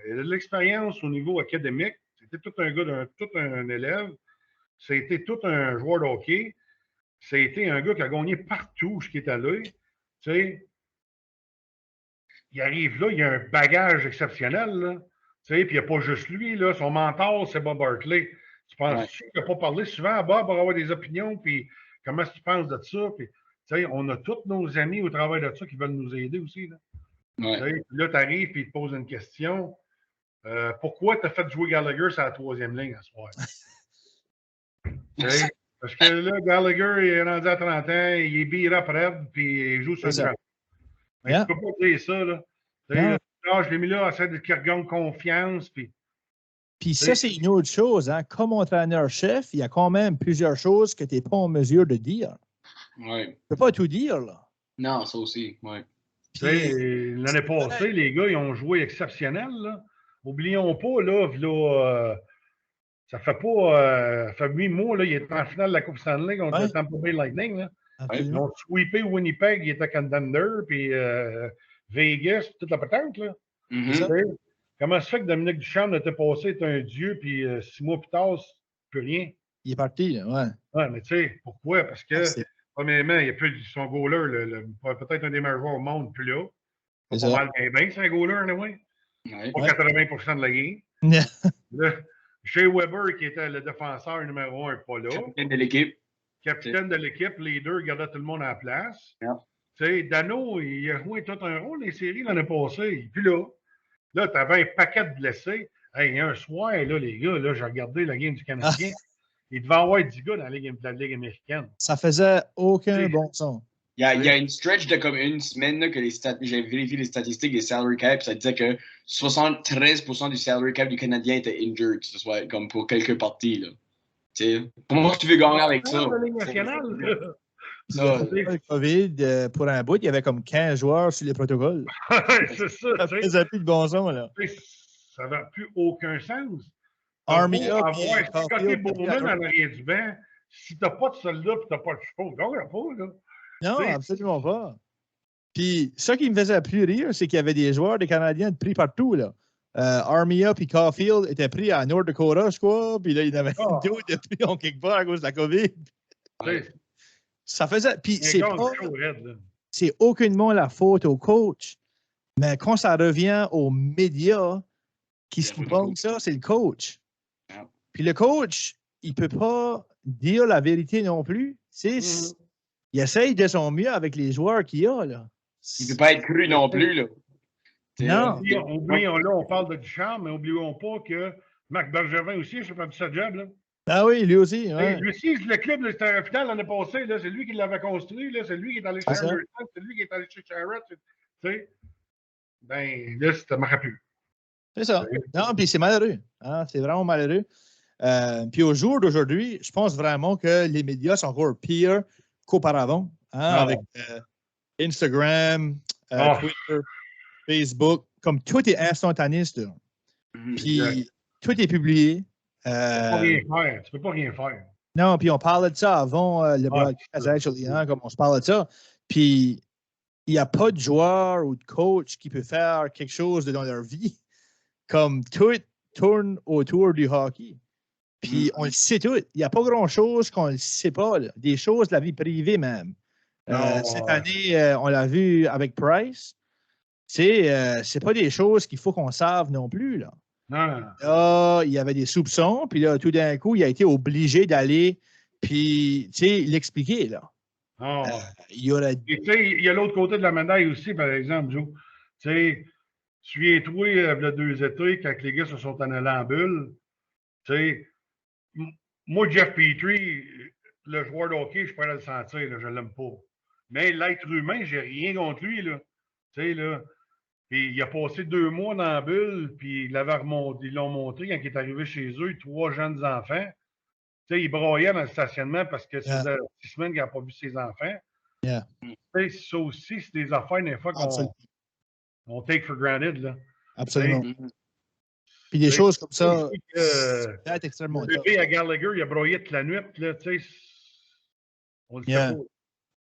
il a de l'expérience au niveau académique. C'était tout un gars, tout un élève. C'était tout un joueur de hockey. C'était un gars qui a gagné partout où il est allé. Tu sais, il arrive là, il a un bagage exceptionnel. Là. Tu sais, puis il n'y a pas juste lui. Là. Son mentor, c'est Bob Barkley. Tu penses qu'il n'a pas parlé souvent à Bob pour avoir des opinions, puis comment est-ce que tu penses de ça? Puis, tu sais, on a tous nos amis au travail de ça qui veulent nous aider aussi. Là, là tu arrives et il te pose une question. Pourquoi tu as fait jouer Gallagher sur la 3e ligne à ce soir? Parce que là, Gallagher est rendu à 30 ans, il est beat up red, puis il joue sur le camp. Tu ne peux pas dire ça, là. Je l'ai mis là, essayer de qu'il regagne confiance, Puis ça, c'est une autre chose. Hein? Comme entraîneur-chef, il y a quand même plusieurs choses que tu n'es pas en mesure de dire. Ouais. Tu ne peux pas tout dire, là. Non, ça aussi, oui. L'année passée, les gars, ils ont joué exceptionnel, là. Oublions pas, là, ça fait pas... ça fait 8 mois, là, il est en finale de la Coupe Stanley contre le Tampa Bay Lightning, là. Ils ont sweepé Winnipeg, il était contender, puis Vegas, toute la patente, là. Comment ça fait que Dominique Ducharme n'était passé être un dieu, puis 6 mois plus tard, plus rien? Il est parti, là, ouais. Ouais, mais tu sais, pourquoi? Parce que, premièrement, il n'y a plus son goaler, peut-être un des meilleurs joueurs au monde, plus là. Pas mal bien, c'est un goaler, anyway. Pas 80% de la game. Là, Shea Weber, qui était le défenseur numéro 1, pas là. Capitaine de l'équipe. Capitaine de l'équipe, leader, gardait tout le monde à la place. Tu sais, Dano, il a joué tout un rôle dans les séries l'année passée. Puis là, tu avais un paquet de blessés. Hey, un soir, là, les gars, là, j'ai regardé la game du Canadien. Il devait y avoir 10 gars dans la Ligue américaine. Ça faisait aucun bon son. Il y a une stretch de comme une semaine là, que j'ai vérifié les statistiques des salary cap, ça disait que 73% du salary cap du Canadien était injured, ce soit comme pour quelques parties. Là. Comment tu veux gagner avec ça? La Ligue nationale, le COVID, pour un bout, il y avait comme 15 joueurs sur les protocoles. C'est ça. Ça faisait plus de bon son, là. Ça n'a plus aucun sens. Army avoir Scotty Bowman en arrière du banc, si tu n'as pas de soldat et tu n'as pas de chevaux, gagne pas, là. Non, absolument pas. Puis, ce qui me faisait plus rire, c'est qu'il y avait des joueurs des Canadiens pris partout, là. Armia et Caulfield étaient pris à North Dakota, je crois. Puis là, il y en avait d'autres de pris en quelque part à cause de la COVID. Ça faisait. Puis, c'est aucunement la faute au coach. Mais quand ça revient aux médias, qui se prend ça, c'est le coach. Puis le coach, il ne peut pas dire la vérité non plus. Il essaye de son mieux avec les joueurs qu'il a, là. Il ne peut pas être cru non plus, là. Non. Oublions, là, on parle de Ducharme, mais n'oublions pas que Marc Bergevin aussi, je sais pas de sa job, là. Ah oui, lui aussi. Ouais. Lui aussi, le club, c'était un final l'année passée, là, c'est lui qui l'avait construit, là, c'est lui qui est allé chez Anderson, c'est lui qui est allé chez Charrette, tu sais. Ben, là, ça ne marche plus. C'est ça. Non, puis c'est malheureux. Hein? C'est vraiment malheureux. Puis au jour d'aujourd'hui, je pense vraiment que les médias sont encore pires qu'auparavant. Hein? Avec Instagram, Twitter, Facebook. Comme tout est instantané, puis tout est publié. Pas rien faire. Tu peux pas rien faire. Non, puis on parlait de ça avant le broadcast, actually, hein, comme on se parlait de ça. Puis il n'y a pas de joueur ou de coach qui peut faire quelque chose dans leur vie. Comme tout tourne autour du hockey. Puis on le sait tout. Il n'y a pas grand-chose qu'on ne sait pas. Là. Des choses de la vie privée même. Cette année, on l'a vu avec Price. C'est pas des choses qu'il faut qu'on sache non plus. Là. Non. Là, il y avait des soupçons, puis là, tout d'un coup, il a été obligé d'aller, puis, tu sais, l'expliquer, là. Il y aurait... Et tu sais, il y a l'autre côté de la médaille aussi, par exemple, Joe. Tu sais, souviens-toi, il y a 2 étés, quand les gars se sont en allant en bulle, tu sais, moi, Jeff Petrie, le joueur de hockey, je pourrais le sentir, là, je l'aime pas. Mais l'être humain, j'ai rien contre lui, là. Tu sais, là. Puis il a passé 2 mois dans la bulle, puis ils l'ont montré quand il est arrivé chez eux, 3 jeunes enfants. Tu sais, il broyait dans le stationnement parce que ça faisait 6 semaines qu'il n'a pas vu ses enfants. Tu sais, ça aussi, c'est des affaires, des fois, qu'on take for granted, là. Absolument. Puis des choses comme ça, c'est extrêmement tough. Le bébé à Gallagher, il a broyé toute la nuit, là, tu sais. On le sait pas.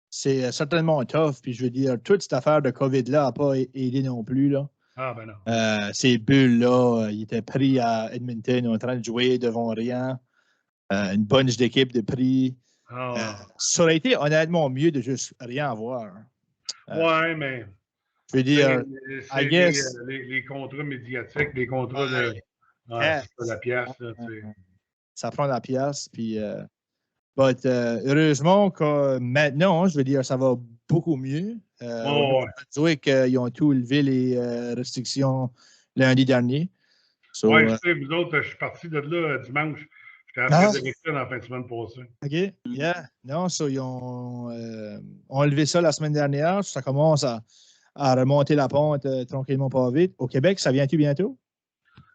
C'est certainement tough. Puis je veux dire, toute cette affaire de COVID-là n'a pas aidé non plus. Là. Ah, ben non. Ces bulles-là, ils étaient pris à Edmonton en train de jouer devant rien. Une bunch d'équipes de prix. Ça aurait été honnêtement mieux de juste rien avoir. Ouais, mais. Je veux dire, I guess. Les contrats médiatiques, les contrats de. La pièce, là, ça prend la pièce. Puis. Heureusement que maintenant, je veux dire, ça va beaucoup mieux. Ils ont tout levé les restrictions lundi dernier. Oui, je sais, vous autres, je suis parti de là dimanche. J'étais à Fredericton en fin de semaine passée. OK, yeah. Non, ils ont enlevé ça la semaine dernière. Ça commence à remonter la pente tranquillement, pas vite. Au Québec, ça vient-tu bientôt?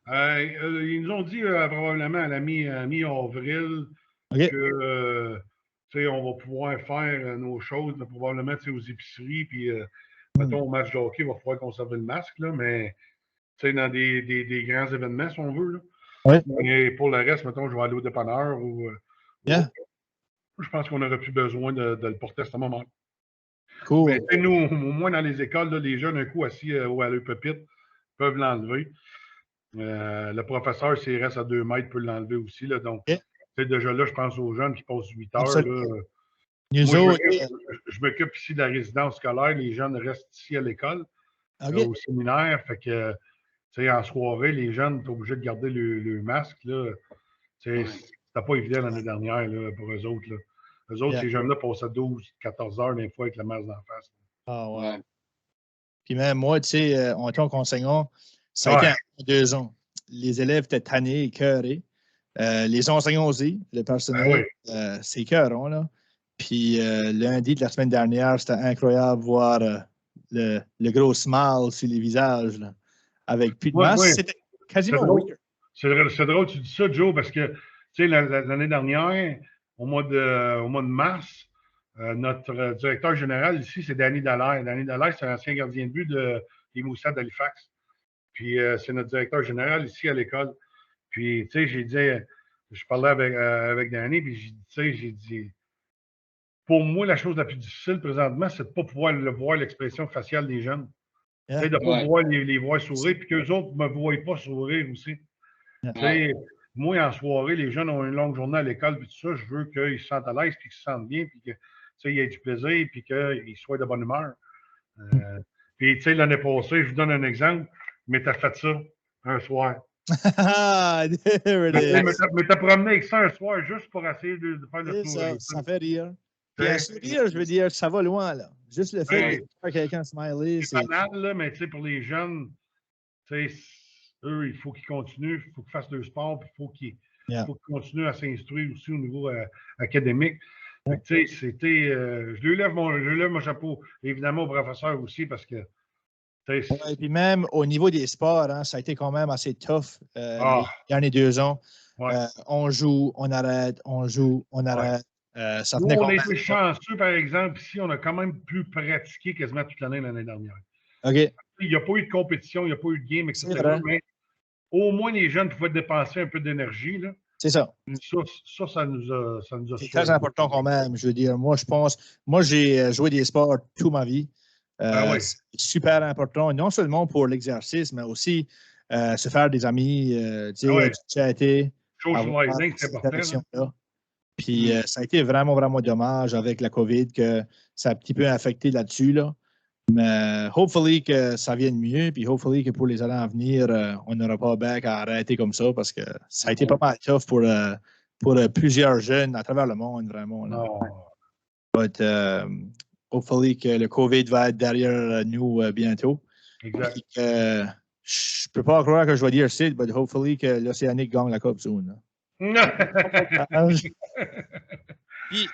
Ils nous ont dit probablement à la mi-avril. Okay. Que on va pouvoir faire nos choses, là, probablement aux épiceries, puis mettons au match de hockey, il va falloir conserver le masque, là, mais dans des grands événements, si on veut. Là. Ouais. Et pour le reste, mettons, je vais aller au dépanneur ou je pense qu'on n'aurait plus besoin de le porter à ce moment-là. Cool. Mais nous, au moins dans les écoles, là, les jeunes, un coup assis à leur pupitre, peuvent l'enlever. Le professeur, s'il reste à 2 mètres, peut l'enlever aussi. Là, donc, déjà là, je pense aux jeunes qui passent 8 heures. Là. Je m'occupe ici de la résidence scolaire. Les jeunes restent ici à l'école, au séminaire. Fait que, en soirée, les jeunes sont obligés de garder le masque. C'était pas évident l'année dernière là, pour eux autres. Là. Eux autres, ces jeunes-là passaient 12, 14 heures des fois avec le masque d'en face. Ah ouais. Puis même moi, tu sais, en tant qu'enseignant, ça a été 2 ans. Les élèves étaient tannés, écœurés. Les enseignants aussi, le personnel, c'est écœurant, là. Puis lundi de la semaine dernière, c'était incroyable de voir le gros smile sur les visages, là, avec plus de masque. C'était quasiment weird. C'est drôle que tu dis ça, Joe, parce que, tu sais, l'année dernière, au mois de mars, notre directeur général ici, c'est Danny Dallaire. Danny Dallaire, c'est l'ancien gardien de but des Moussets d'Halifax. Puis c'est notre directeur général ici à l'école. Puis, tu sais, je parlais avec Danny, puis j'ai dit, pour moi, la chose la plus difficile présentement, c'est de ne pas pouvoir voir l'expression faciale des jeunes. Tu sais, de ne pas pouvoir les voir sourire, puis qu'eux autres ne me voient pas sourire aussi. Tu sais, moi, en soirée, les jeunes ont une longue journée à l'école, puis tout ça, je veux qu'ils se sentent à l'aise, puis qu'ils se sentent bien, puis qu'il y ait du plaisir, puis qu'ils soient de bonne humeur. Puis, tu sais, l'année passée, je vous donne un exemple, mais tu as fait ça un soir. Mais t'as promené avec ça un soir juste pour essayer de faire le sourire. Ça fait rire. Puis un sourire, je veux dire, ça va loin, là. Juste le fait de faire quelqu'un smiley. C'est banal, là, mais tu sais, pour les jeunes, tu sais, eux, il faut qu'ils continuent, il faut qu'ils fassent leur sport, puis il faut qu'ils continuent à s'instruire aussi au niveau académique. Tu sais, c'était. Je lui lève mon chapeau, évidemment, au professeur aussi, parce que. Et puis même au niveau des sports, hein, ça a été quand même assez tough les derniers 2 ans. On joue, on arrête, on joue, on arrête. Ça Nous, on a été chanceux, par exemple, ici, on a quand même pu pratiquer quasiment toute l'année dernière. OK. Il n'y a pas eu de compétition, il n'y a pas eu de game, etc. Mais au moins, les jeunes pouvaient dépenser un peu d'énergie. Là. C'est ça. Ça nous a C'est très important quand même. Je veux dire, moi, je pense. Moi, j'ai joué des sports toute ma vie. Oui. C'est super important, non seulement pour l'exercice, mais aussi se faire des amis, chatter. Socializing, c'est important. Puis ça a été vraiment, vraiment dommage avec la COVID que ça a un petit peu affecté là-dessus. Là. Mais hopefully que ça vienne mieux, puis hopefully que pour les années à venir, on n'aura pas back à arrêter comme ça parce que ça a été pas mal tough pour plusieurs jeunes à travers le monde, vraiment. Là. But hopefully que le COVID va être derrière nous bientôt. Exact. Je peux pas croire que je vais dire ça, but hopefully que l'Océanique gagne la Coupe soon. Puis,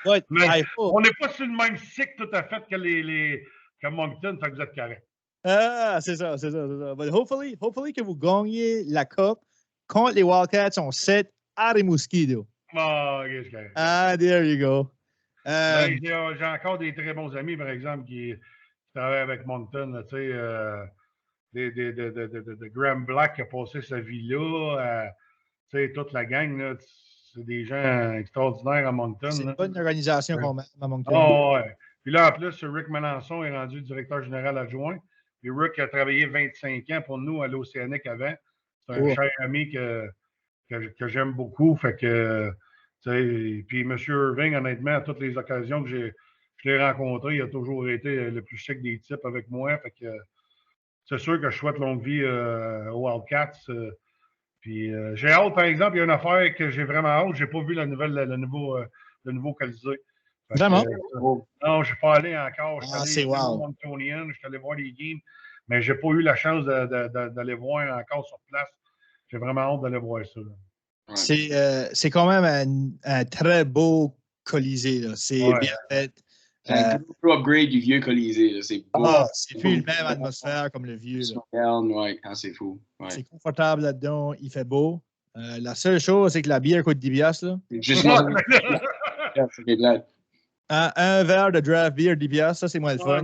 on n'est pas sur le même cycle tout à fait que Moncton, fait que vous êtes correct. Ah, c'est ça. But hopefully que vous gagnez la Coupe contre les Wildcats en 7 à Rimouski. C'est correct. There you go. J'ai encore des très bons amis, par exemple, qui travaillent avec Moncton, tu sais, de Graham Black qui a passé sa vie là, tu sais, toute la gang, là, c'est des gens extraordinaires à Moncton. C'est une bonne organisation quand même à Moncton. Ouais. Puis là, en plus, Rick Melançon est rendu directeur général adjoint. Puis Rick a travaillé 25 ans pour nous à l'Océanique avant. C'est un cher ami que j'aime beaucoup. Fait que, puis M. Irving, honnêtement, à toutes les occasions que je l'ai rencontré, il a toujours été le plus chic des types avec moi. Fait que c'est sûr que je souhaite longue vie aux Wildcats. Puis j'ai hâte, par exemple, il y a une affaire que j'ai vraiment hâte. Je n'ai pas vu le nouveau Colisée. Vraiment? Non, je ne suis pas allé encore. Je suis allé au Monctonian, je suis allé voir les games, mais je n'ai pas eu la chance d'aller voir encore sur place. J'ai vraiment hâte d'aller voir ça. C'est quand même un très beau Colisée. C'est bien fait. C'est un gros upgrade du vieux Colisée. C'est plus la même atmosphère comme le vieux. C'est fou. Ouais. C'est confortable là-dedans. Il fait beau. La seule chose, c'est que la bière coûte 10 $. C'est juste un verre de draft beer, 10 $, ça, c'est moins le fun.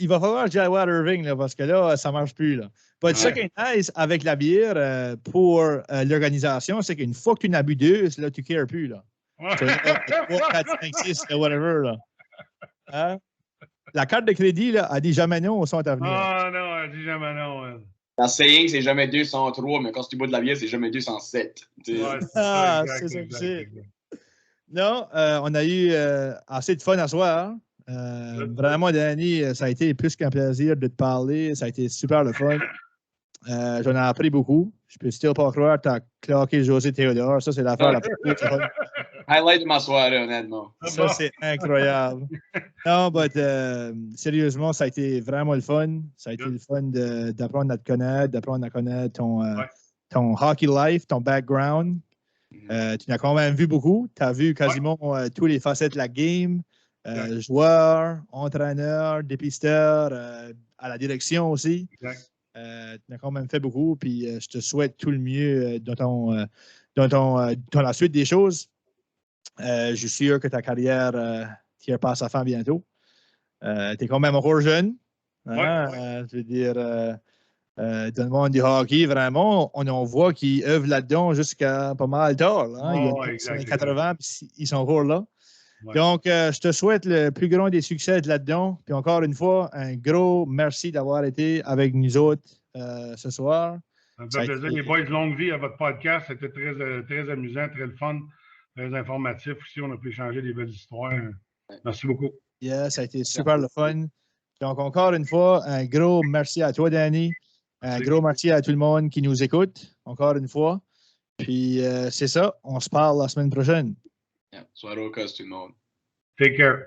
Il va falloir que j'aille voir Irving, là, parce que là, ça ne marche plus. Là. Ce qui est nice avec la bière pour l'organisation, c'est qu'une fois que tu en as bu 2, là, tu ne cares plus. Là. 3, 4, 5, 6, whatever. Là. Hein? La carte de crédit, là, elle dit jamais non au centre avenir. Non, elle dit jamais non. La saying, c'est jamais 203, mais quand tu bois de la bière, c'est jamais 207. C'est ça. Non, on a eu assez de fun à soir. Vraiment, Danny, ça a été plus qu'un plaisir de te parler. Ça a été super le fun. J'en ai appris beaucoup. Je peux still pas croire que tu as claqué José Théodore. Ça, c'est l'affaire la plus cool. Highlight de ma soirée, honnêtement. Ça, c'est incroyable. Non, mais sérieusement, ça a été vraiment le fun. Ça a été le fun d'apprendre à te connaître, d'apprendre à connaître ton hockey life, ton background. Tu n'as quand même vu beaucoup. Tu as vu quasiment tous les facettes de la game. Joueur, entraîneur, dépisteur, à la direction aussi. Tu as quand même fait beaucoup. Puis je te souhaite tout le mieux dans la suite des choses. Je suis sûr que ta carrière tire pas à sa fin bientôt. Tu es quand même encore jeune. Hein? Je veux dire, dans le monde du hockey, vraiment, on en voit qui œuvrent là-dedans jusqu'à pas mal tard. Hein? Ils ont 80 puis ils sont encore là. Donc, je te souhaite le plus grand des succès là-dedans. Puis encore une fois, un gros merci d'avoir été avec nous autres ce soir. Ça me fait plaisir. Les boys, longue vie à votre podcast. C'était très, très amusant, très le fun, très informatif aussi. On a pu échanger des belles histoires. Merci beaucoup. Yeah, ça a été super le fun. Donc, encore une fois, un gros merci à toi, Danny. Un gros merci à tout le monde qui nous écoute, encore une fois. Puis, c'est ça. On se parle la semaine prochaine. Soirée au cas, tout le monde. Take care.